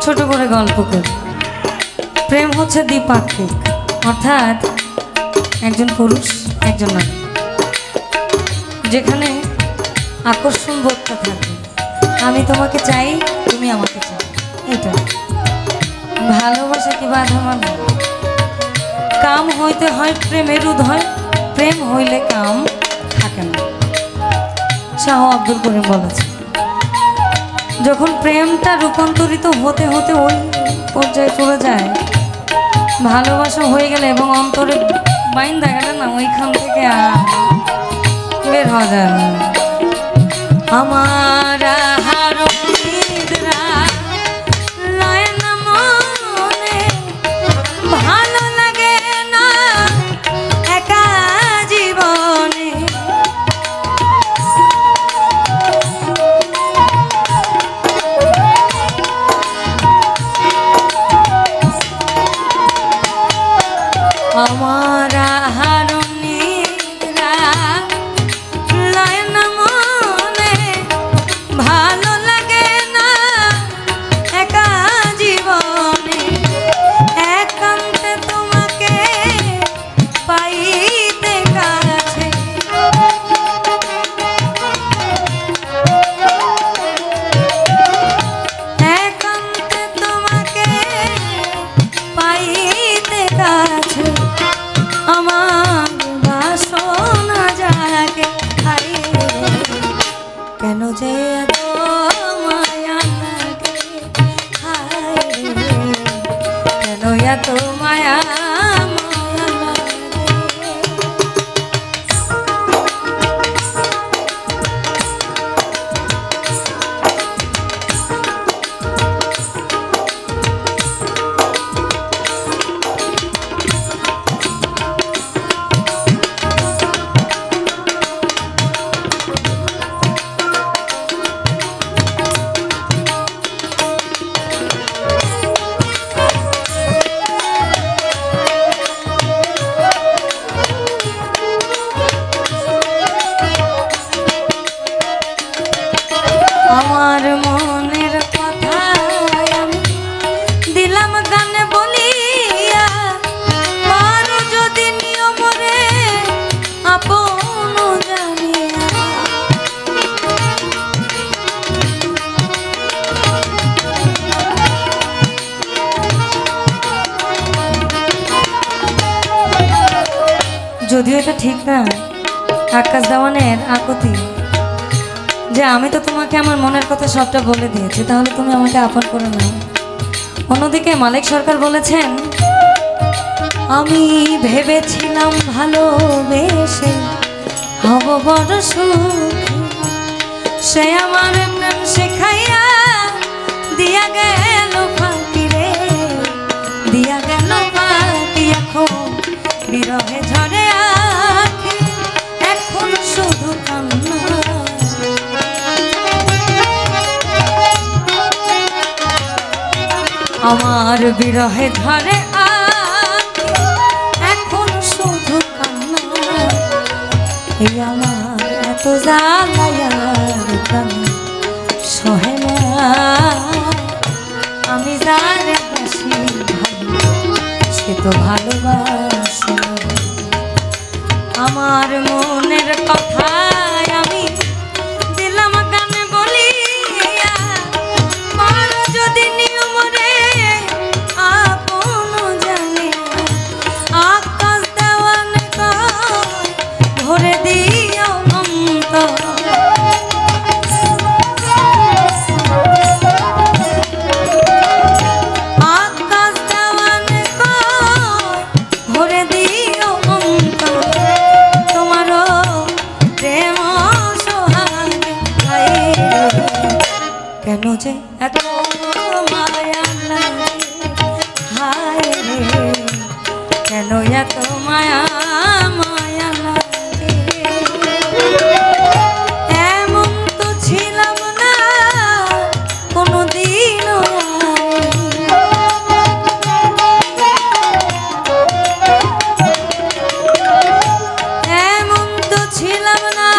ছোট করে গল্প করি। প্রেম হচ্ছে দ্বিপাক্ষিক, অর্থাৎ একজন পুরুষ একজন নারী, যেখানে আকর্ষণ বোধটা থাকবে, আমি তোমাকে চাই তুমি আমাকে চাই, এটা ভালোবাসা কি বাধা মানে? কাম হইতে হয় প্রেমের উদয়, প্রেম হইলে কাম থাকে না। শাহ আব্দুল করিম বলেছে, যখন প্রেমটা রূপান্তরিত হতে হতে ওই পর্যায়ে চলে যায়, ভালোবাসা হয়ে গেলে এবং অন্তরে বাইন্দা গেলে না, ওইখান থেকে আর বের হওয়া যায় না। আমার ভালো লাগে না একা জীবনে, আমার মনের কথা আমি দিলাম গানে বলিয়া, পারো যদি নিয়ম রে আপন জানিয়া। যদিও এটা ঠিক না, আকাশ দেওয়ানের আকুতি যে আমি তো তোমাকে আমার মনের কথা সবটা বলে দিয়েছি, তাহলে তুমি আমাকে আপন করে নাও। অন্যদিকে মালিক সরকার বলেছেন, আমি ভেবেছিলাম ভালোবেসে হব বড় সুখী, সে আমার প্রেম শেখাইয়া দিয়া গেল ফাঁকি রে, দিয়া গেল ফাঁকি। এখন বিরহে ঝরে আঁখি, এখন শুধু কান্না। আমার বিরহে ঝরে আঁখি, এখন শুধু কান্না। এই আমার এত জ্বালায়ার প্রাণ সহে না, আমি যারে বাসি ভালো সে তো ভালোবাসে না। আমার মনের কথায় আমি দিলাম গানে বলিয়া, পারো যদি নিয়ম রে আপন জানিয়া। আকাশ দেওয়ান ভরে দিও অন্তর, আকাশ দেওয়ান ভরে দিও অন্তর, তোমারও প্রেম সোহাগে। কেন যে এত মায়া লাগে, হায় রে কেন এত মায়া মায়া লাগে। এমন তো ছিলাম না কোনোদিনও, এমন তো ছিলাম না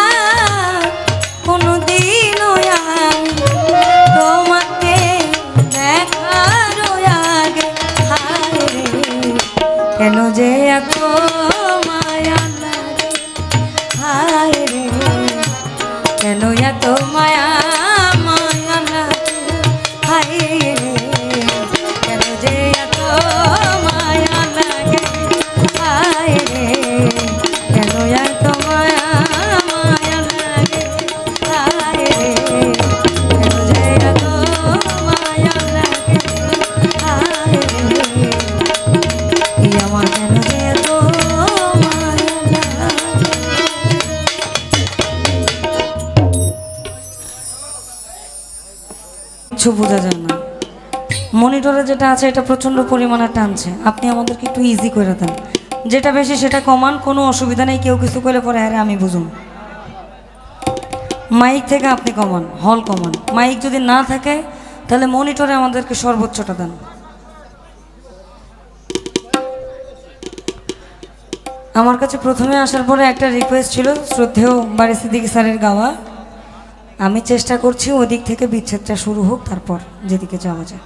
কোনোদিনও আমি তোমাকে দেখার আগে। হায় রে কেন যে এত মায়া লাগে, হায় রে কেন এত মায়া মায়া লাগে। হায় রে কেন যে এত মায়া লাগে, হায় রে কেন এত মায়া মায়া লাগে। হায় রে কেন যে এত মায়া লাগে, হায় রে এই আমার কেন যে এত মায়া লাগে। কিছু বোঝা যায় না, মনিটরে যেটা আছে এটা প্রচণ্ড পরিমাণে টানছে। আপনি আমাদেরকে একটু ইজি করে দেন, যেটা বেশি সেটা কমান, কোনো অসুবিধা নেই। কেউ কিছু করে পরে আরে আমি বুঝুন। মাইক থেকে আপনি কমান, হল কমান। মাইক যদি না থাকে তাহলে মনিটরে আমাদেরকে সর্বোচ্চটা দেন। আমার কাছে প্রথমে আসার পরে একটা রিকোয়েস্ট ছিল, শ্রদ্ধেয় বারী সিদ্দিকী স্যারের গাওয়া। আমি চেষ্টা করছি ওদিক থেকে বিচ্ছেদটা শুরু হোক, তারপর যেদিকে যাওয়া যায়।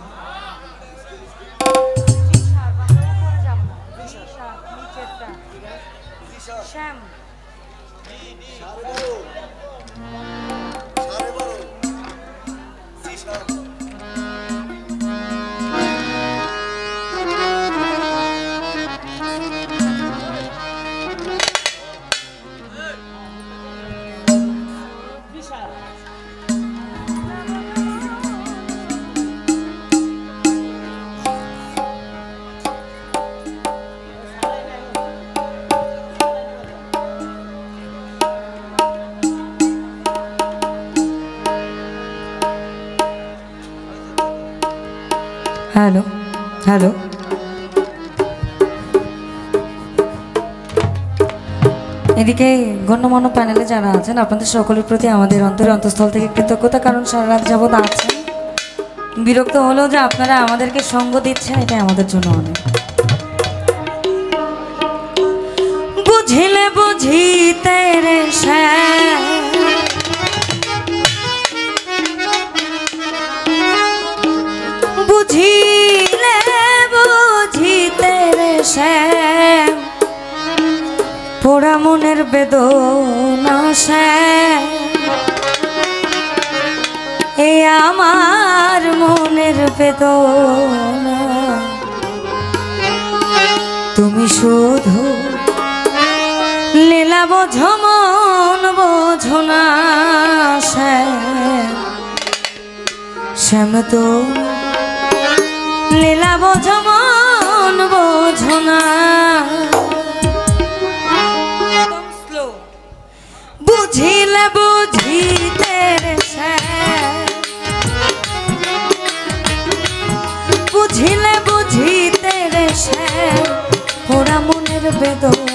হ্যালো হ্যালো, এদিকে গণ্যমান্য প্যানেলে যারা আছেন আপনাদের সকলের প্রতি আমাদের অন্তরের অন্তঃস্থল থেকে কৃতজ্ঞতা, কারণ সারা রাত যাবৎ আছেন। বিরক্ত হলেও যে আপনারা আমাদেরকে সঙ্গ দিচ্ছেন, এটাই আমাদের জন্য অনেক। বুঝিলে বুঝিতে রে আমার মনের বেদনা তুমি শুধু লীলা বোঝো মন বোঝো না শ্যাম তো লীলা বোঝো মন বোঝো না বুঝিলে বুঝিতে বুঝিলে বুঝিতে রে ওরা মনের বেদনা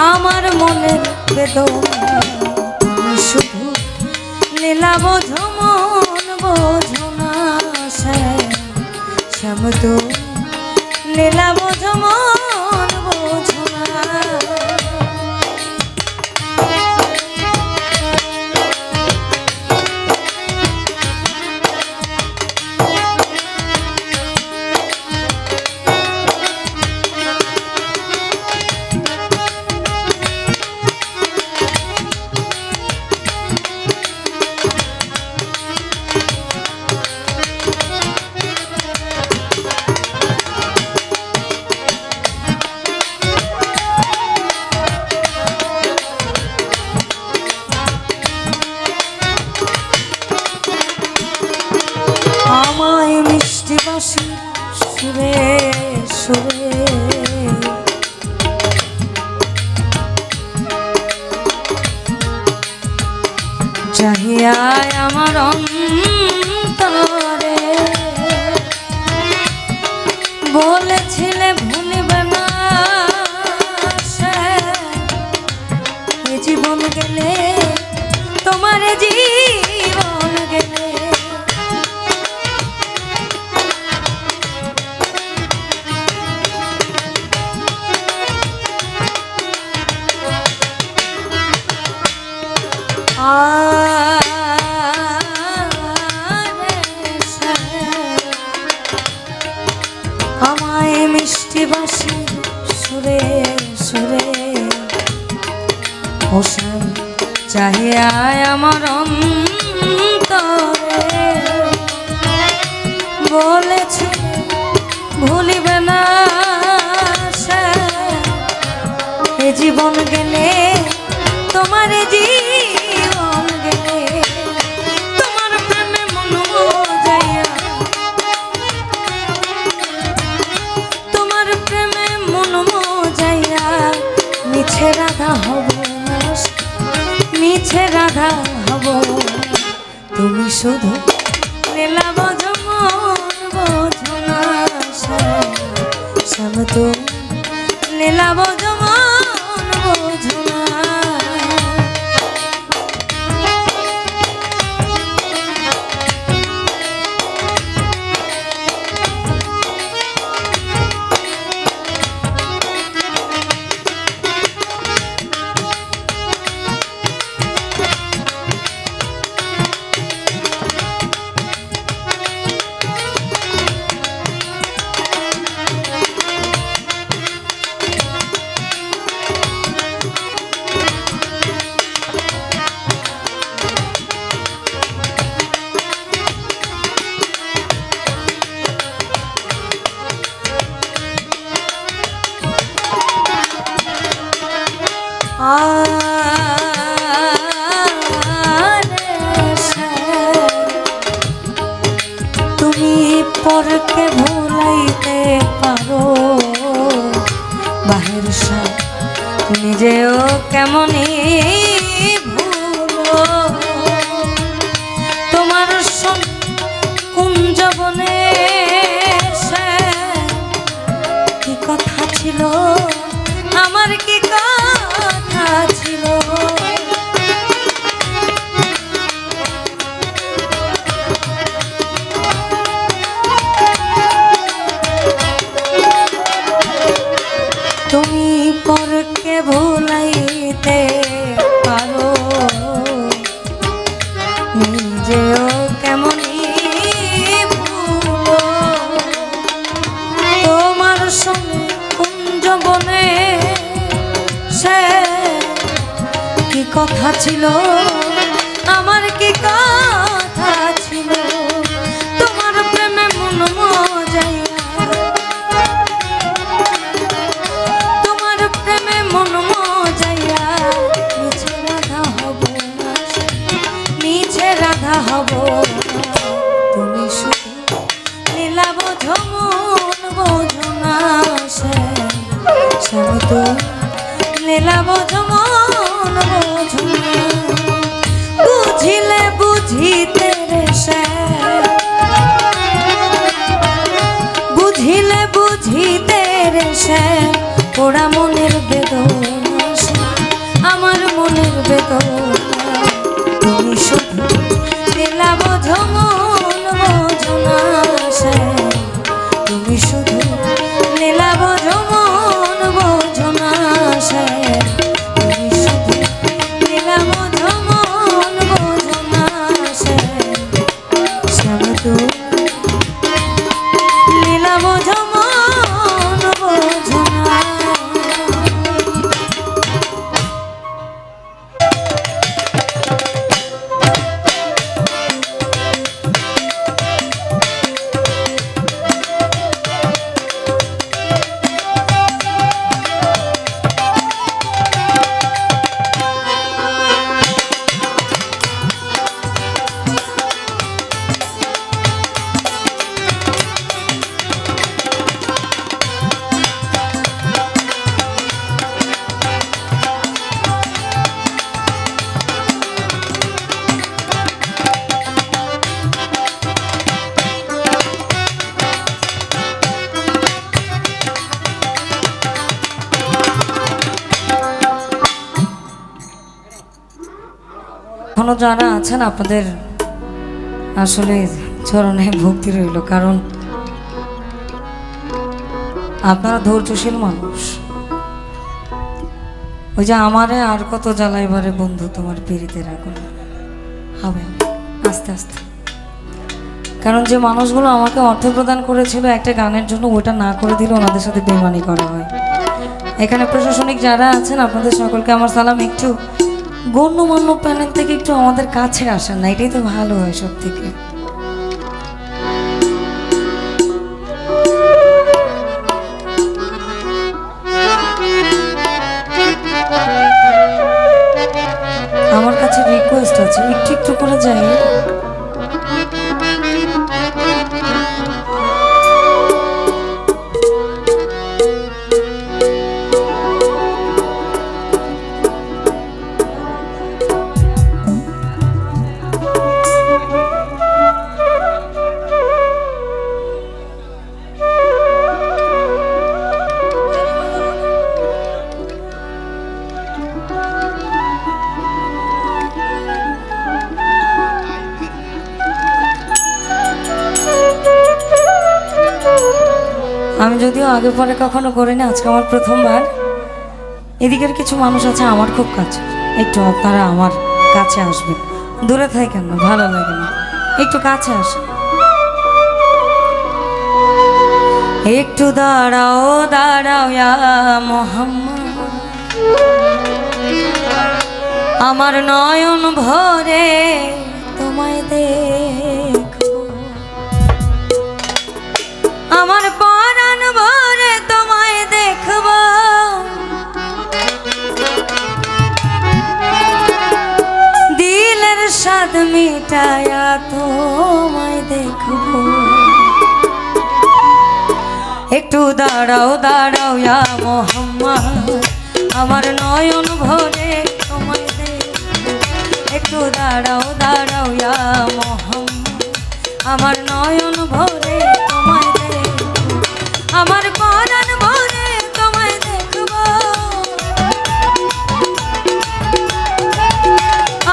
আমার মনের বেদনা তুমি শুধু লীলা বোঝো মন বোঝো না শ্যাম তো লীলা বোঝো মন বোঝো না আমায় মিষ্টি বাসি সুরে সুরে চাহিয়ায় আমার অন্তরে বলেছিলে ভুলবে না এ জীবন গেলে তোমার জীবন গেলে আমায় মিষ্টি বাসি সুরে সুরে ওষান চাহিয়ায় আমার অন্তরে বলেছে ভুলিবে না এ জীবন গেলে তোমার জীবন গেলে তোমার প্রেমে মন যাইয়া তোমার প্রেমে মন যাইয়া মিছে রাধা হব মিছে রাধা হব তুমি শুধু লীলা বোঝো মন বোঝো না শ্যাম তো লীলা বোঝো মন বোঝো না তুমি পরকে ভুলাইতে পারো বাহির নিজেও কেমনই ভুলো তোমার কুঞ্জবনে কি কথা ছিল আমার কি কথা ছিল তুমি পরকে ভুলাইতে পারো নিজেও কেমনই ভুলো তোমার সঙ্গে কুঞ্জবনে সে কি কথা ছিল আমার কি কথা হব তুমি শুধু লীলা বোঝো মন বোঝো না শ্যাম তো লীলা বোঝো মন বোঝো না বুঝিলে বুঝিতে রে শ্যাম বুঝিলে বুঝিতে রে শ্যাম পোড়া মনের বেদনা আমার মনের বেদনা তুমি শুধু লীলা বোঝো মন বোঝো না শ্যাম তুমি শুধু লীলা বোঝো মন বোঝো না শ্যাম তুমি শুধু লীলা বোঝো মন বোঝো না শ্যাম শ্যাম তুমি লীলা বোঝো মন বোঝো না। এখনো যারা আছেন আপনাদের আসলে চরণে ভক্তি রইল, কারণ আপনারা ধৈর্যশীল মানুষ। ওই যে আমারে আর কত জ্বালাইবারে বন্ধু তোমার পীড়িতের আগুন হবে আস্তে আস্তে, কারণ যে মানুষগুলো আমাকে অর্থ প্রদান করেছিল একটা গানের জন্য, ওটা না করে দিলে ওনাদের সাথে বেইমানি করা হয়। এখানে প্রশাসনিক যারা আছেন আপনাদের সকলকে আমার সালাম। একটু গণ্যমান্য প্যানেল থেকে একটু আমাদের কাছে আসেন না, এটাই তো ভালো হয় সব থেকে। আমার কাছে রিকোয়েস্ট আছে, একটু একটু করে যাই। আমি যদিও আগে পরে কখনো করিনি, আজকে আমার প্রথমবার। এদিকের কিছু মানুষ আছে আমার খুব কাছে, একটু আপনারা আমার কাছে আসবেন, দূরে থাকেন না, ভালো লাগে না, একটু কাছে আসেন। একটু দাঁড়াও দাঁড়াও ইয়া মোহাম্মদ, আমার নয়ন ভরে তোমায় দেখো, আমার পরাণ ভরে তোমায় দেখব, দিলের স্বাদ মিটায়া তোমায় দেখব। একটু দাঁড়াও দাঁড়াও ইয়া মোহাম্মদ, আমার নয়ন ভরে তোমায় দেখব। একটু দাঁড়াও দাঁড়াও ইয়া মোহাম্মদ, আমার নয়ন ভরে তোমায় দেখব, আমার পরাণ ভরে তোমায় দেখব,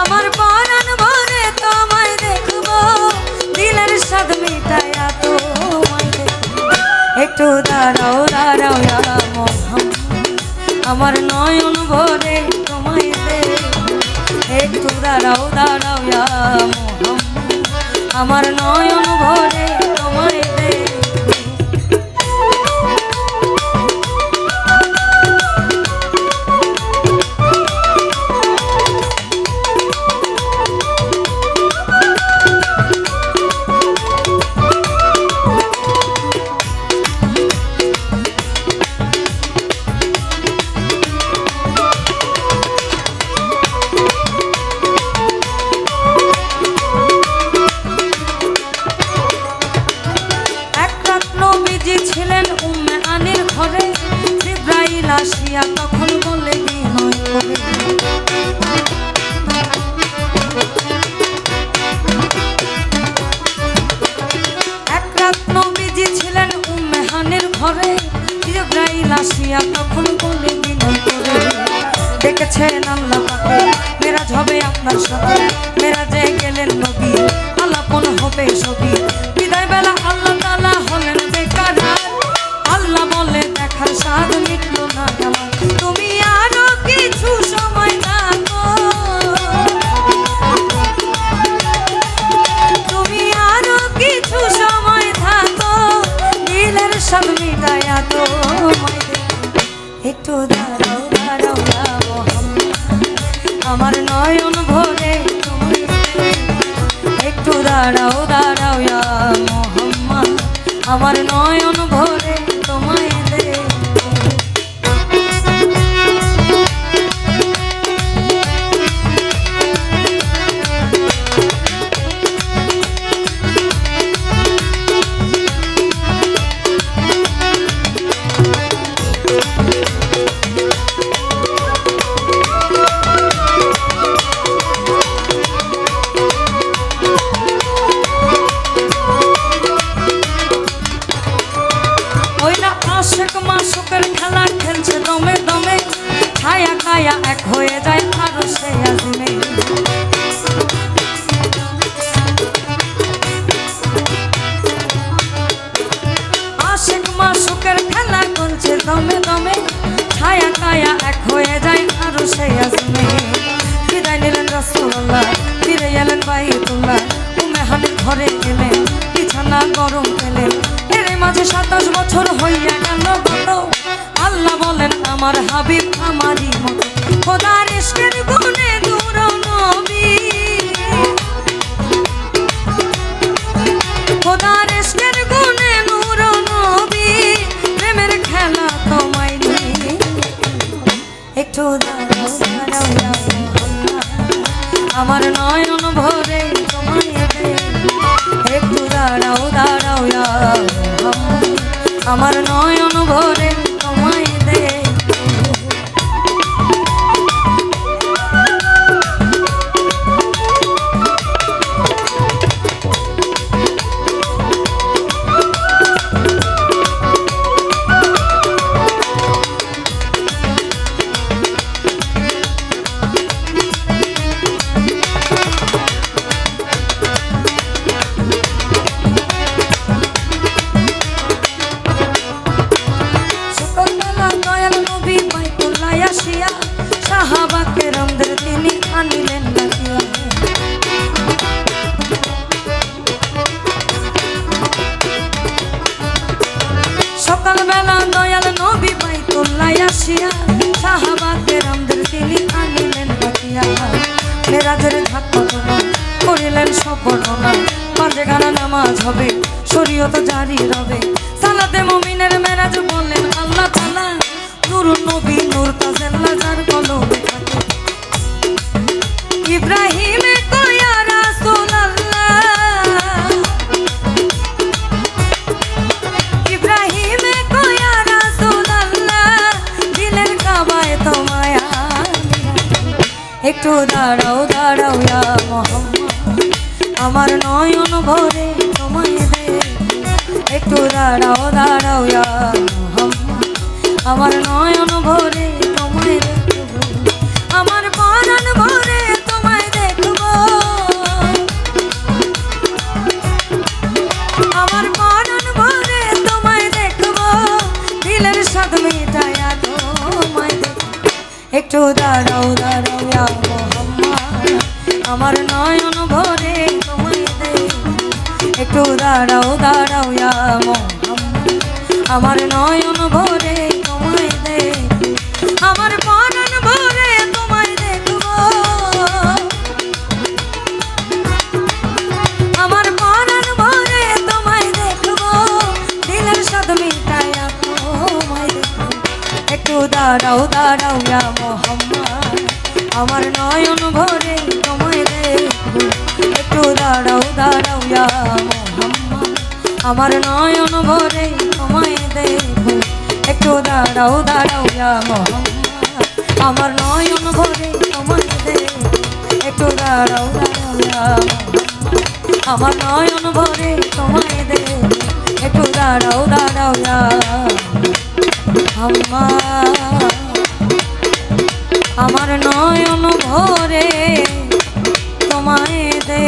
আমার পরাণ ভরে তোমায় দেখব, দিলের স্বাদ মিটায়া তোমায় দেখব। একটু দাঁড়াও দাঁড়াও ইয়া মোহাম্মদ, আমার নয়ন ভরে তোমায় দেখব। একটু দাঁড়াও দাঁড়াও ইয়া মোহাম্মদ, আমার নয়ন ভরে তোমায় দেখব। শুনিয়া তখন বলে বিনয় করে, দেখেছেন আল্লাহ পাকে মেরাজ হবে আপনার সাথে, মেরাজে গেলেন নবী আলাপন হবে সবই। বিদায় বেলা আল্লাহ তাআলা হলেন বেকার, আল্লাহ বলে দেখার স্বাদ মিটল না আমার, তুমি আরো কিছু সময় থাকো, তুমি আরো কিছু সময় থাকো, দিলের সব মিটায়া তো একটু দাঁড়াও দাঁড়াও ইয়া মোহাম্মদ, আমার নয়ন ভরে তুমি, একটু দাঁড়াও দাঁড়াও ইয়া মোহাম্মদ, আমার নয়ন ভরে তোমায় দে। আশিক মাশুকের খেলা খেলছে দমে দমে, ছায়া কায়া এক হয়ে যায় আরো সে আজমে, আশিক মাশুকের খেলা চলছে দমে দমে, ছায়া কায়া এক হয়ে যায় আরো সে আজমে। বিদায় নিলেন রাসূলুল্লাহ, ফিরে এলেন বাইতুল্লাহ, উম্মেহানের ঘরে এলেন, বিছানা গরম পেলেন, মাঝে 27 বছর হইয়া গেল গত, আল্লাহ বলেন আমার হাবিব আমারই মতো, খোদার ইশকের গুণে দূর নবী, খোদার ইশকের গুণে নূর নবী, প্রেমের খেলা তোমায় নিয়ে, একটু দাঁড়াও দাঁড়াও ইয়া মোহাম্মদ, আমার নয়ন ভরে তোমায় দে, একটু দাঁড়াও দাঁড়াও ইয়া মোহাম্মদ, আমার নয়ন ভরে তোমায় দে। সাহাবা কেরামদের তিনি আনিলেন ডাকিয়া, সকালবেলা দয়াল নবী বাইতুল্লাহ আসিয়া, সাহাবা কেরামদের তিনি আনিলেন ডাকিয়া, মেরাজের ঝাঁক ঘটনা করিলেন সব বর্ণনা, পাঁচে গানা নামাজ হবে শরীয়ত জারি রবে, সালাতে মুমিনের মেরাজ বললেন আল্লাহ তাআলা, নূর নবী নূর তাজাল্লা যার কলবে থাকে, ইব্রাহিমে কয়া রাসূলুল্লাহ, ইব্রাহিমে কয়া রাসূলুল্লাহ, দিলের কাবায় তোমায় একটু দাঁড়াও দাঁড়াও ইয়া মোহাম্মদ, আমার নয়ন ভরে তোমায় দে, একটু দাঁড়াও দাঁড়াও ইয়া মোহাম্মদ, আমার নয়ন ভরে তোমায় দেখব, আমার পরাণ ভরে তোমায় দেখব, আমার পরাণ ভরে তোমায় দেখব, দিলের স্বাদ মিটায়া তোমায় দেখব, একটু দাঁড়াও দাঁড়াও ইয়া মোহাম্মদ, আমার নয়ন ভরে তোমায় দেখব, একটু দাঁড়াও দাঁড়াও ইয়া মোহাম্মদ, আমার নয়ন ভরে তোমায় দেখব, আমার পরাণ ভরে তোমায় দেখব, আমার পরাণ ভরে তোমায় দেখব, দিলের স্বাদ মিটায়া তোমায় দেখব, একটু দাঁড়াও দাঁড়াও ইয়া মোহাম্মদ, আমার নয়ন ভরে তোমায় দেখব, একটু দাঁড়াও দাঁড়াও ইয়া মোহাম্মদ, আমার নয়ন ভরে তোমায় দেখব, একটু দাঁড়াও দাঁড়াও ইয়া মোহাম্মদ, আমার নয়ন ভরে তোমায় দেখব, একটু দাঁড়াও দাঁড়াও ইয়া মোহাম্মদ, আমার নয়ন ভরে তোমায় দেখব, একটু দাঁড়াও দাঁড়াও ইয়া আমার নয়ন ভরে তোমায় দে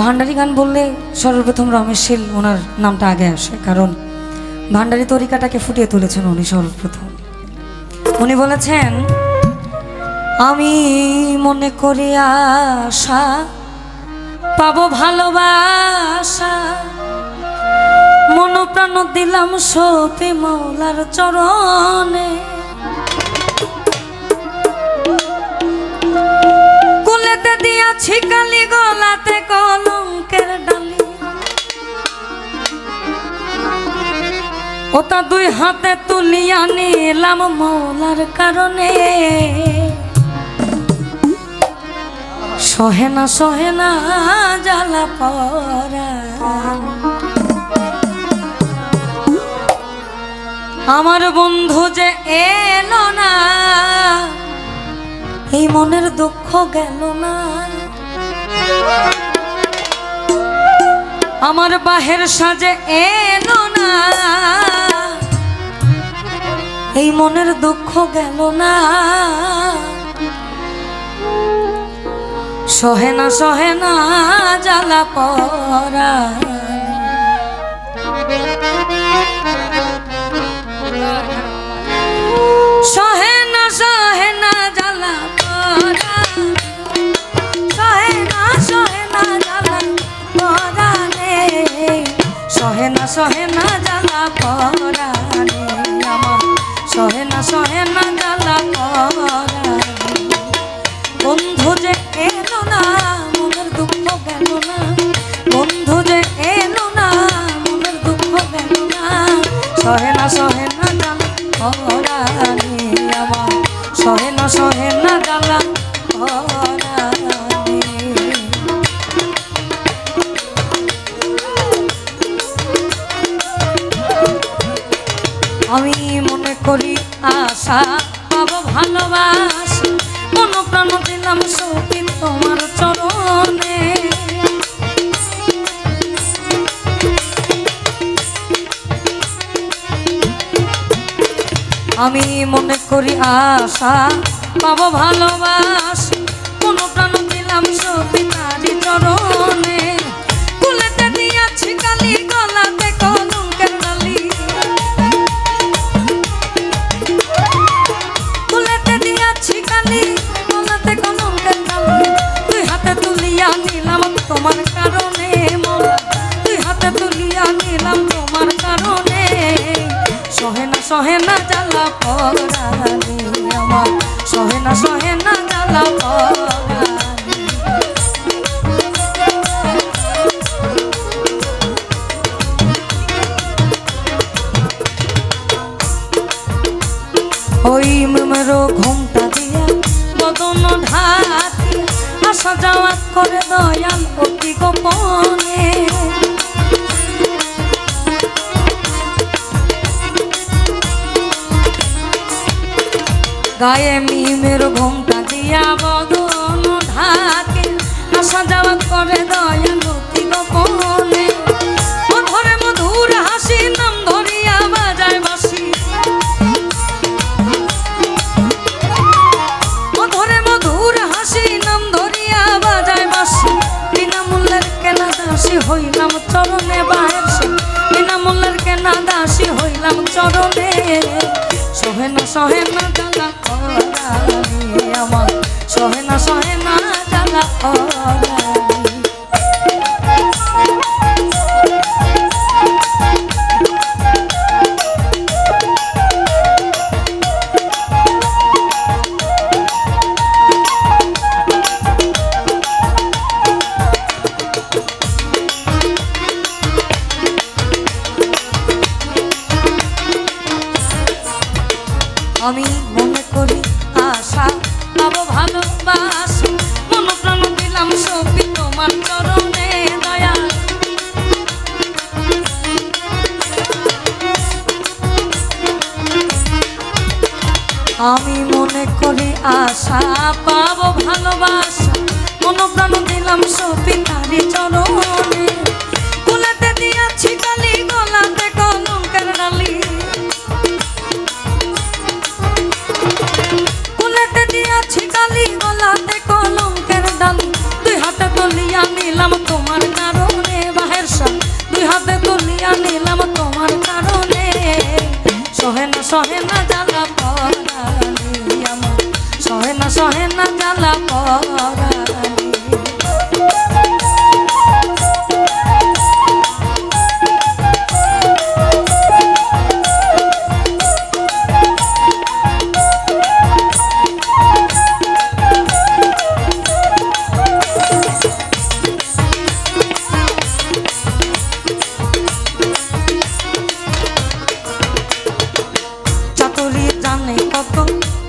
ভান্ডারি গান বললে সর্বপ্রথম রমেশ শীল ওনার নামটা আগে আসে, কারণ ভান্ডারি তরিকাটাকে ফুটিয়ে তুলেছেন উনি সর্বপ্রথম। উনি বলেছেন, আমি মনে করি আশা পাবো ভালোবাসা, মন প্রাণ দিলাম সপে মৌলার চরণে, কুলেতে দিয়াছি কালি গলাতে কলঙ্কের ডালি, ওটা দুই হাতে তুলিয়া নিলাম মৌলার কারণে, সহেনা সহেনা জ্বালা পরা আমার বন্ধু যে এলো না, এই মনের দুঃখ গেল না, আমার বাহের সাজে এলো না, এই মনের দুঃখ গেল না, সহেনা সহেনা জ্বালা পরা সহেনা সহেনা জ্বালা পরা, সহেনা সহেনা জ্বালা পরা রে, সহেনা সহেনা জ্বালা পরা রে আমার, সহেনা সহেনা জ্বালা পরা বন্ধু যে এলো না, মনের দুঃখ গেল না, বন্ধু যে এলো না, মনের দুঃখ গেল না, সহেনা সহেনা জ্বালা পরা রে আমার, সহেনা সহেনা জ্বালা পরা রে। আমি মনে করি আশা পাবো ভালোবাসা, মন প্রাণ দিলাম সখী তোমার চরণে, আমি মনে করি আশা পাবো ভালোবাসা, মন প্রাণ দিলাম সখী তারি চরণে, কুলেতে দিয়াছি কালি গলাতে কলঙ্কের ডালি, কুলেতে দিয়াছি কালি গলাতে কলঙ্কের ডালি, দুই হাতে তুলিয়া নিলাম তোমার কারণে মোরা, দুই হাতে তুলিয়া নিলাম তোমার কারণে, সহেনা সহেনা জ্বালা পরা রে আমার, সহেনা সহেনা জ্বালা পরা ওই মেরো ঘুমটা দিয়া বদন ঢাকি, আসা যাওয়া করে দয়াল অতি গোপনে, গায়ে মিমের ঘুমটা দিয়া বদন ঢাকে, আসা যাওয়া করে দয়াল অতি গোপনে, মধুরে মধুর হাসি নাম ধরিয়া বাজায় বাসি, মধুরে মধুর হাসি নাম ধরিয়া বাজায় বাসি, বিনামূল্যের কেনা দাসী হইলাম চরণে বাহের সে, বিনামূল্যের কেনা দাসী হইলাম চরণে, সহেনা সহেনা জ্বালা পরা রে আমার, সহেনা আমি মনে করি আশা পাবো ভালোবাসা, মন প্রাণ দিলাম সবই তোমার চরণে দয়া। আমি মনে করি আশা পাবো ভালোবাসা, মন প্রাণ দিলাম সবই তারি চরণে। কুলেতে দিয়াছি কালি, গলাতে কলঙ্কের ডালি, কুলেতে দিয়াছি কালি, গলাতে কলঙ্কের ডালি। দুই হাতে তুলিয়া নিলাম তোমার কারণে, বাহের সাথ দুই হাতে তুলিয়া নিলাম তোমার কারণে। সহে না জ্বালা পরানি আমার, সহে না জ্বালা পরানি।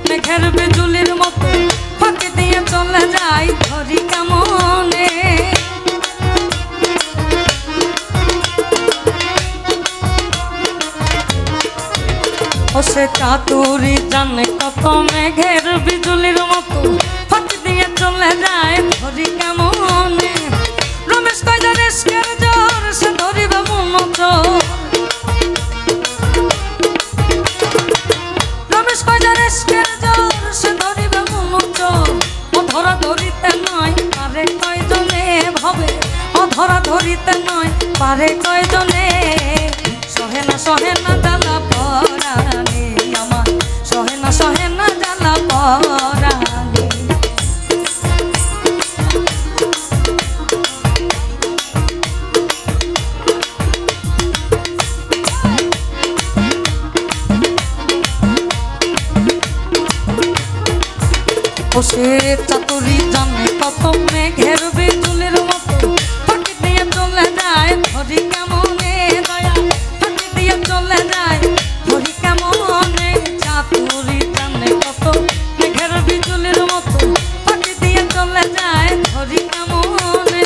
মেঘের বিজুলির মতো ফাঁকি দিয়ে চলে যাই ধরি কেমনে, ও সে চাতুরি জানে কত। মেঘের বিজুলির মতো ফাঁকি দিয়ে চলে যায় ধরি কেমনে। রমেশ কয়টা রেস্কের জ্বর সে ধরিবে মন চোর, রমেশ কয়টা রেস্কের জ্বর সে ধরিবে মন চোর। ও ধরা ধরিতে নয় পারে কয়জনে ভবে, ও ধরা ধরিতে নয় পারে কয়জনে। সহে না জ্বালা পরানি আমার, সহে না জ্বালা পরানি। ও সে চাতুরি জানে কত। মেঘের বিজুলির মতো ফাঁকি দিয়ে চলে যায় ধরি কেমনে দয়া, ফাঁকি দিয়ে চলে যায় ধরি কেমনে। চাতুরি জানে কত। মেঘের বিজুলির মতো ফাঁকি দিয়ে চলে যায় ধরি কেমনে।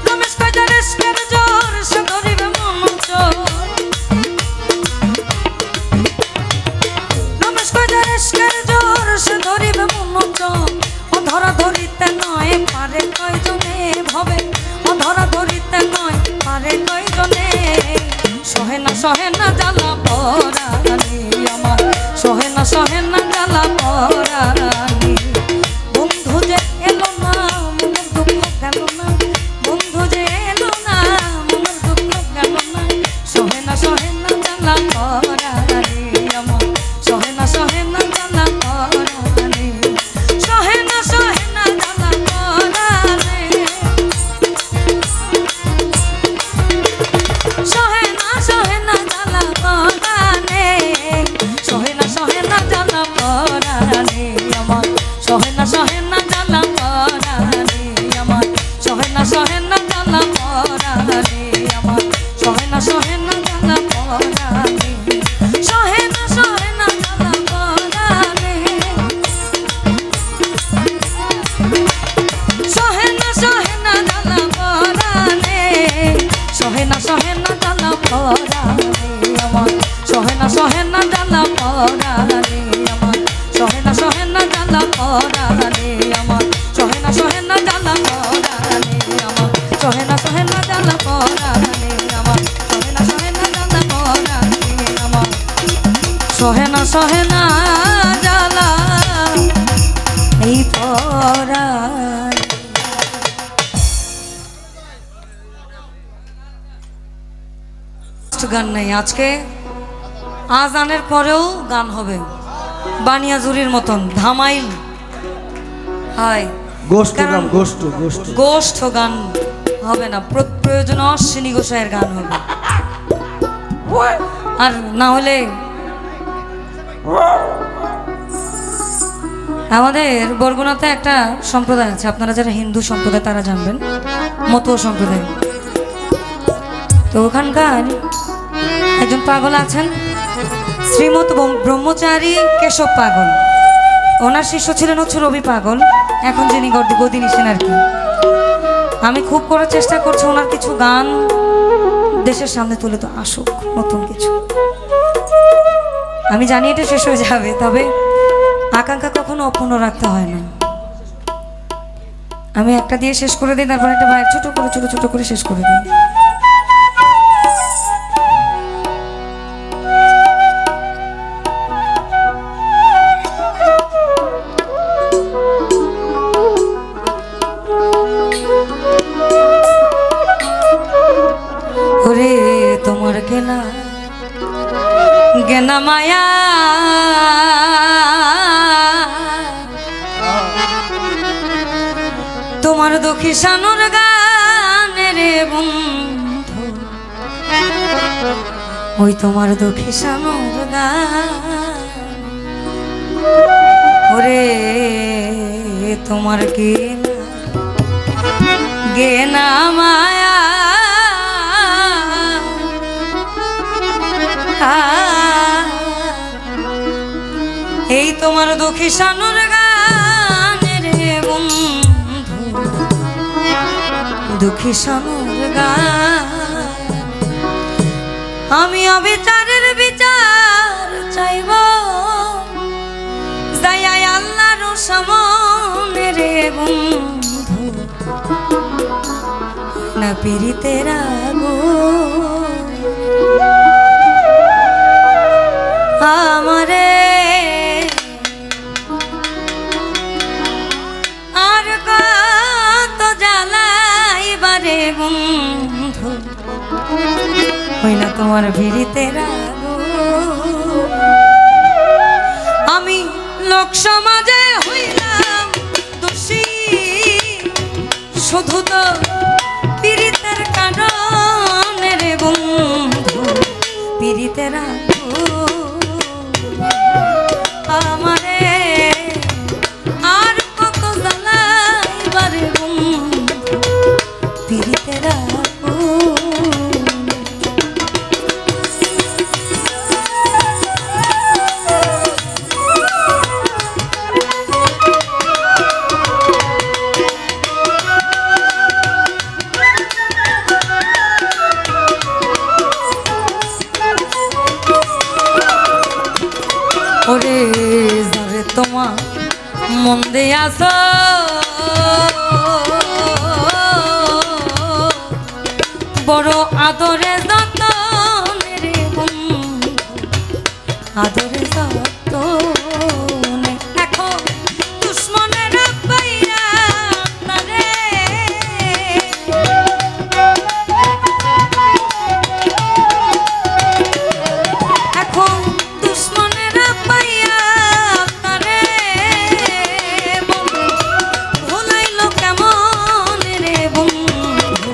রমেশ কয়টা রেস্কের জ্বর সে ধরিবে মন চোর, রমেশ কয়টা রেস্কের জ্বর সে ধরিবে মন চোর। ও ধরা ধরিতে নয় পারে কয়জনে ভবে, ও ধরা ধরিতে নয় পারে কয়জনে। সহে না জ্বালা পরানি আমার, সহে না জ্বালা পরানি। বন্ধু যে এলো না মনের দুঃখ গেল না, বন্ধু যে এলো না মনের দুঃখ গেল না। সহে না জ্বালা পরানি আমার, সহে না জ্বালা পরানি। সহে না জ্বালা পরানি, সহে না জ্বালা পরানি, সহে না জ্বালা পরানি আমার, সহে না জ্বালা পরানি আমার, সহে না জ্বালা পরানি আমার, সহে না জ্বালা পরানি, সহে না জ্বালা পরানি, সহে না জ্বালা পরানি, সহে না জ্বালা পরানি আমার, সহে না জ্বালা পরানি আমার, সহে না জ্বালা পরানি আমার, সহে না জ্বালা পরানি আমার, সহে না জ্বালা পরানি আমার, সহে না জ্বালা পরানি আমার, সহে না জ্বালা এই পরানি। গান নেই আজকে, আজানের পরেও গান হবে বানিয়াজুরির মতন ধামাইল হয়। গোষ্ঠ গান হবে না, প্রয়োজন অশ্বিনী গোসাইয়ের গান হবে। আর না হলে আমাদের বরগুনাতে একটা সম্প্রদায় আছে, আপনারা যারা হিন্দু সম্প্রদায় তারা জানবেন, মতুয়া সম্প্রদায়। তো ওখানকার একজন পাগল আছেন, শ্রীমৎ ব্রহ্মচারী কেশব পাগল, ওনার শিষ্য ছিলেন হচ্ছে রবি পাগল, এখন যিনি গদি নিছেন আর কি। আমি খুব করার চেষ্টা করছি ওনার কিছু গান দেশের সামনে তুলে তো আসুক নতুন কিছু। আমি জানি এটা শেষ হয়ে যাবে, তবে আকাঙ্ক্ষা কখনো অপূর্ণ রাখতে হয় না। আমি একটা দিয়ে শেষ করে দিই, তারপর একটা বাইরে ছোট করে শেষ করে দিই। ওরে তোমার গেনা মায়া তোমার দুঃখী সানুর গানে রে বন্ধু, ওই তোমার দুঃখী সানুর গান। ওরে তোমার গেনা মায়া এই তোমার দুঃখী সানুর গানে রে বন্ধু, দুঃখী সানুর গান। আমি অবিচারের বিচার চাইব যাই আল্লাহর সামনে রে বন্ধু, না পীড়িতের আগুন আমারে আর কত জ্বালাইবারে বন্ধু, ওই না তোমার পীড়িতের আগুন। আমি লোক সমাজে হইলাম দোষী, শুধু তো পীড়িতের কারণে রে বন্ধু, পীড়িতের আমারে আর কত জ্বালাইবারে বন্ধু, পীড়িতের ওরে যাবে তোমার মন দিয়ে আসো বড় আদরে যতনে রে বন্ধু, আদরে যতনে। এখন দুশ্মনের পাইয়া তারে এখন দুশ্মনের পাইয়া তারে ভুলাইল কেমন রে বন্ধু,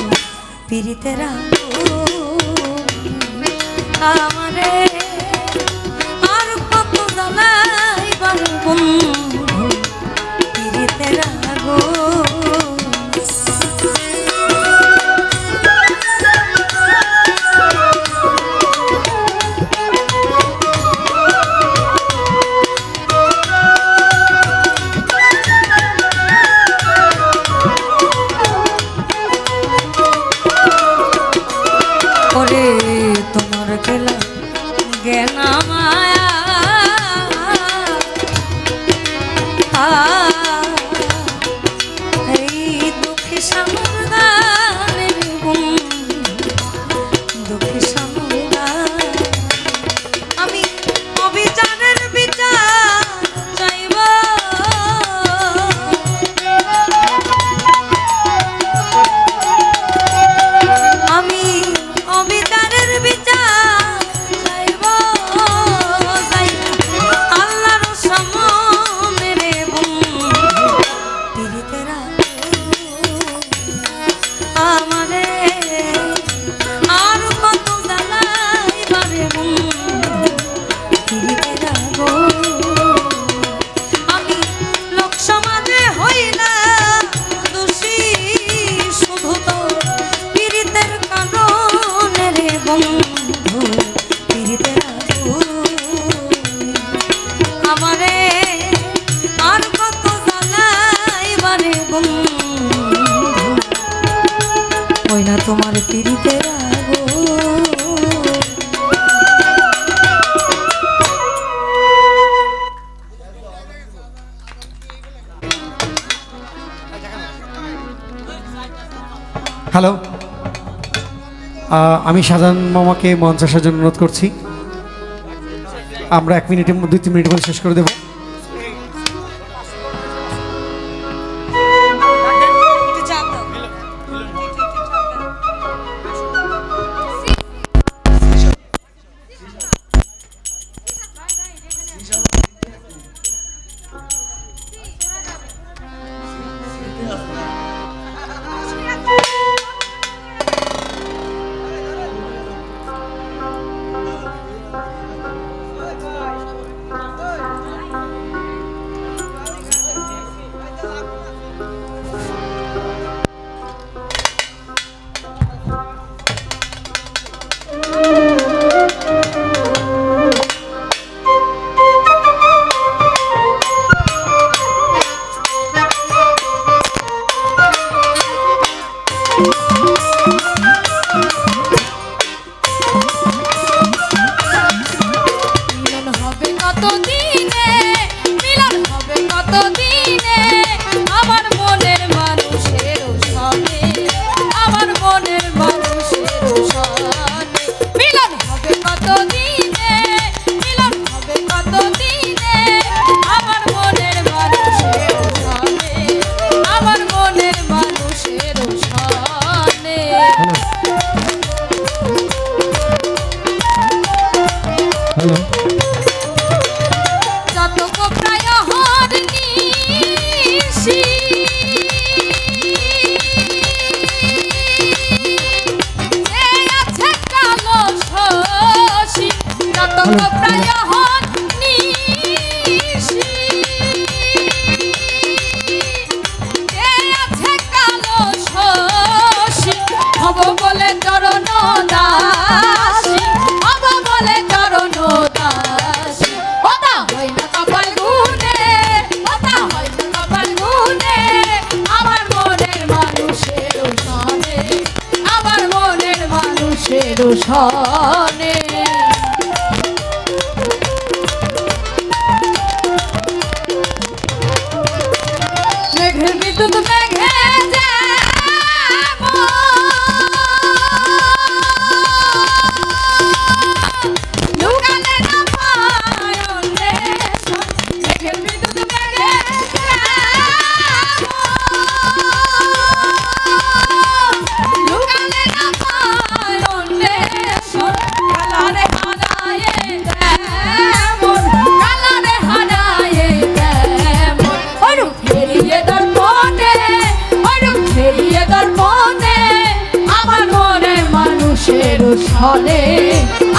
পীড়িতের আমারে আর কত জ্বালাইবার বন্ধু, পীড়িতের ওরে তোমার গেনা মায়া এই দুঃখী সানুর গানে দুঃখী সানুর গান। আমি অবিচারের বিচার চাইব আমি অবিচারের বিচার চাইব হ্যালো, আমি শাহজাহান মামাকে মঞ্চ আসার জন্য অনুরোধ করছি। আমরা 1 মিনিটের মধ্যে 2-3 মিনিটের মধ্যে শেষ করে দেব।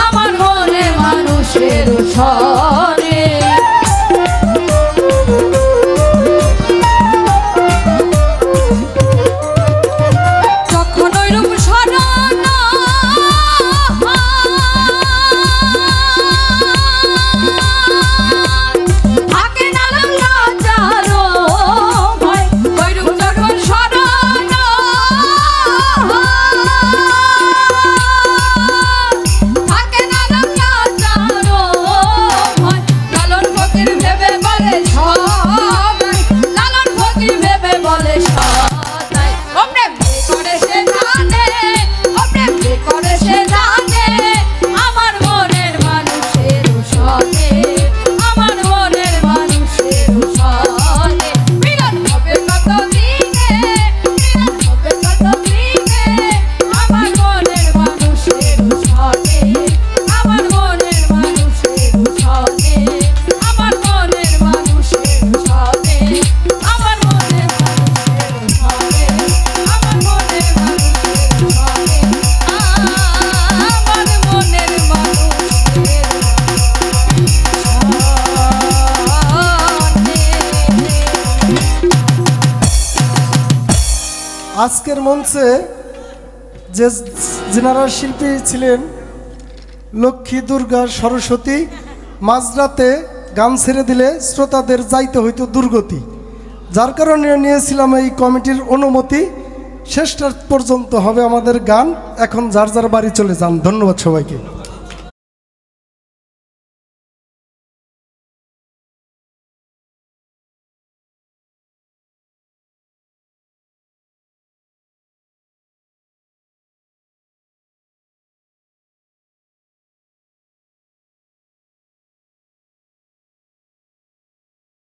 আমার মনে মানুষের ছলে যখন ওই রূপ স্মরণ থাকে না লজ্জারো ভয় ওই রূপ যখন স্মরণ থাকে না লজ্জারো ভয় লালন ফকির ভেবে বলে সবাই লালন ফকির ভেবে বলে সবাই ও প্রেম করে সে জানে ও প্রেম করে সে জানে আমার মনের মানুষের সনে আমার মনের মানুষের সনে মিলন হবে কত দিনে মিলন হবে কত দিনে আমার মনের মানুষের সনে আমার মনের মানুষের সনে আমার মনের মানুষের সনে আমার মনের মানুষের সনে আমার মনের মানুষের সনে আমার মনের মানুষের আজকের মঞ্চে যে যিনারা শিল্পী ছিলেন লক্ষ্মী, দুর্গা, সরস্বতী, মাঝরাতে গান ছেড়ে দিলে শ্রোতাদের যাইতে হইতো দুর্গতি, যার কারণে নিয়েছিলাম এই কমিটির অনুমতি। শেষটা পর্যন্ত হবে আমাদের গান। এখন যার যার বাড়ি চলে যান। ধন্যবাদ সবাইকে।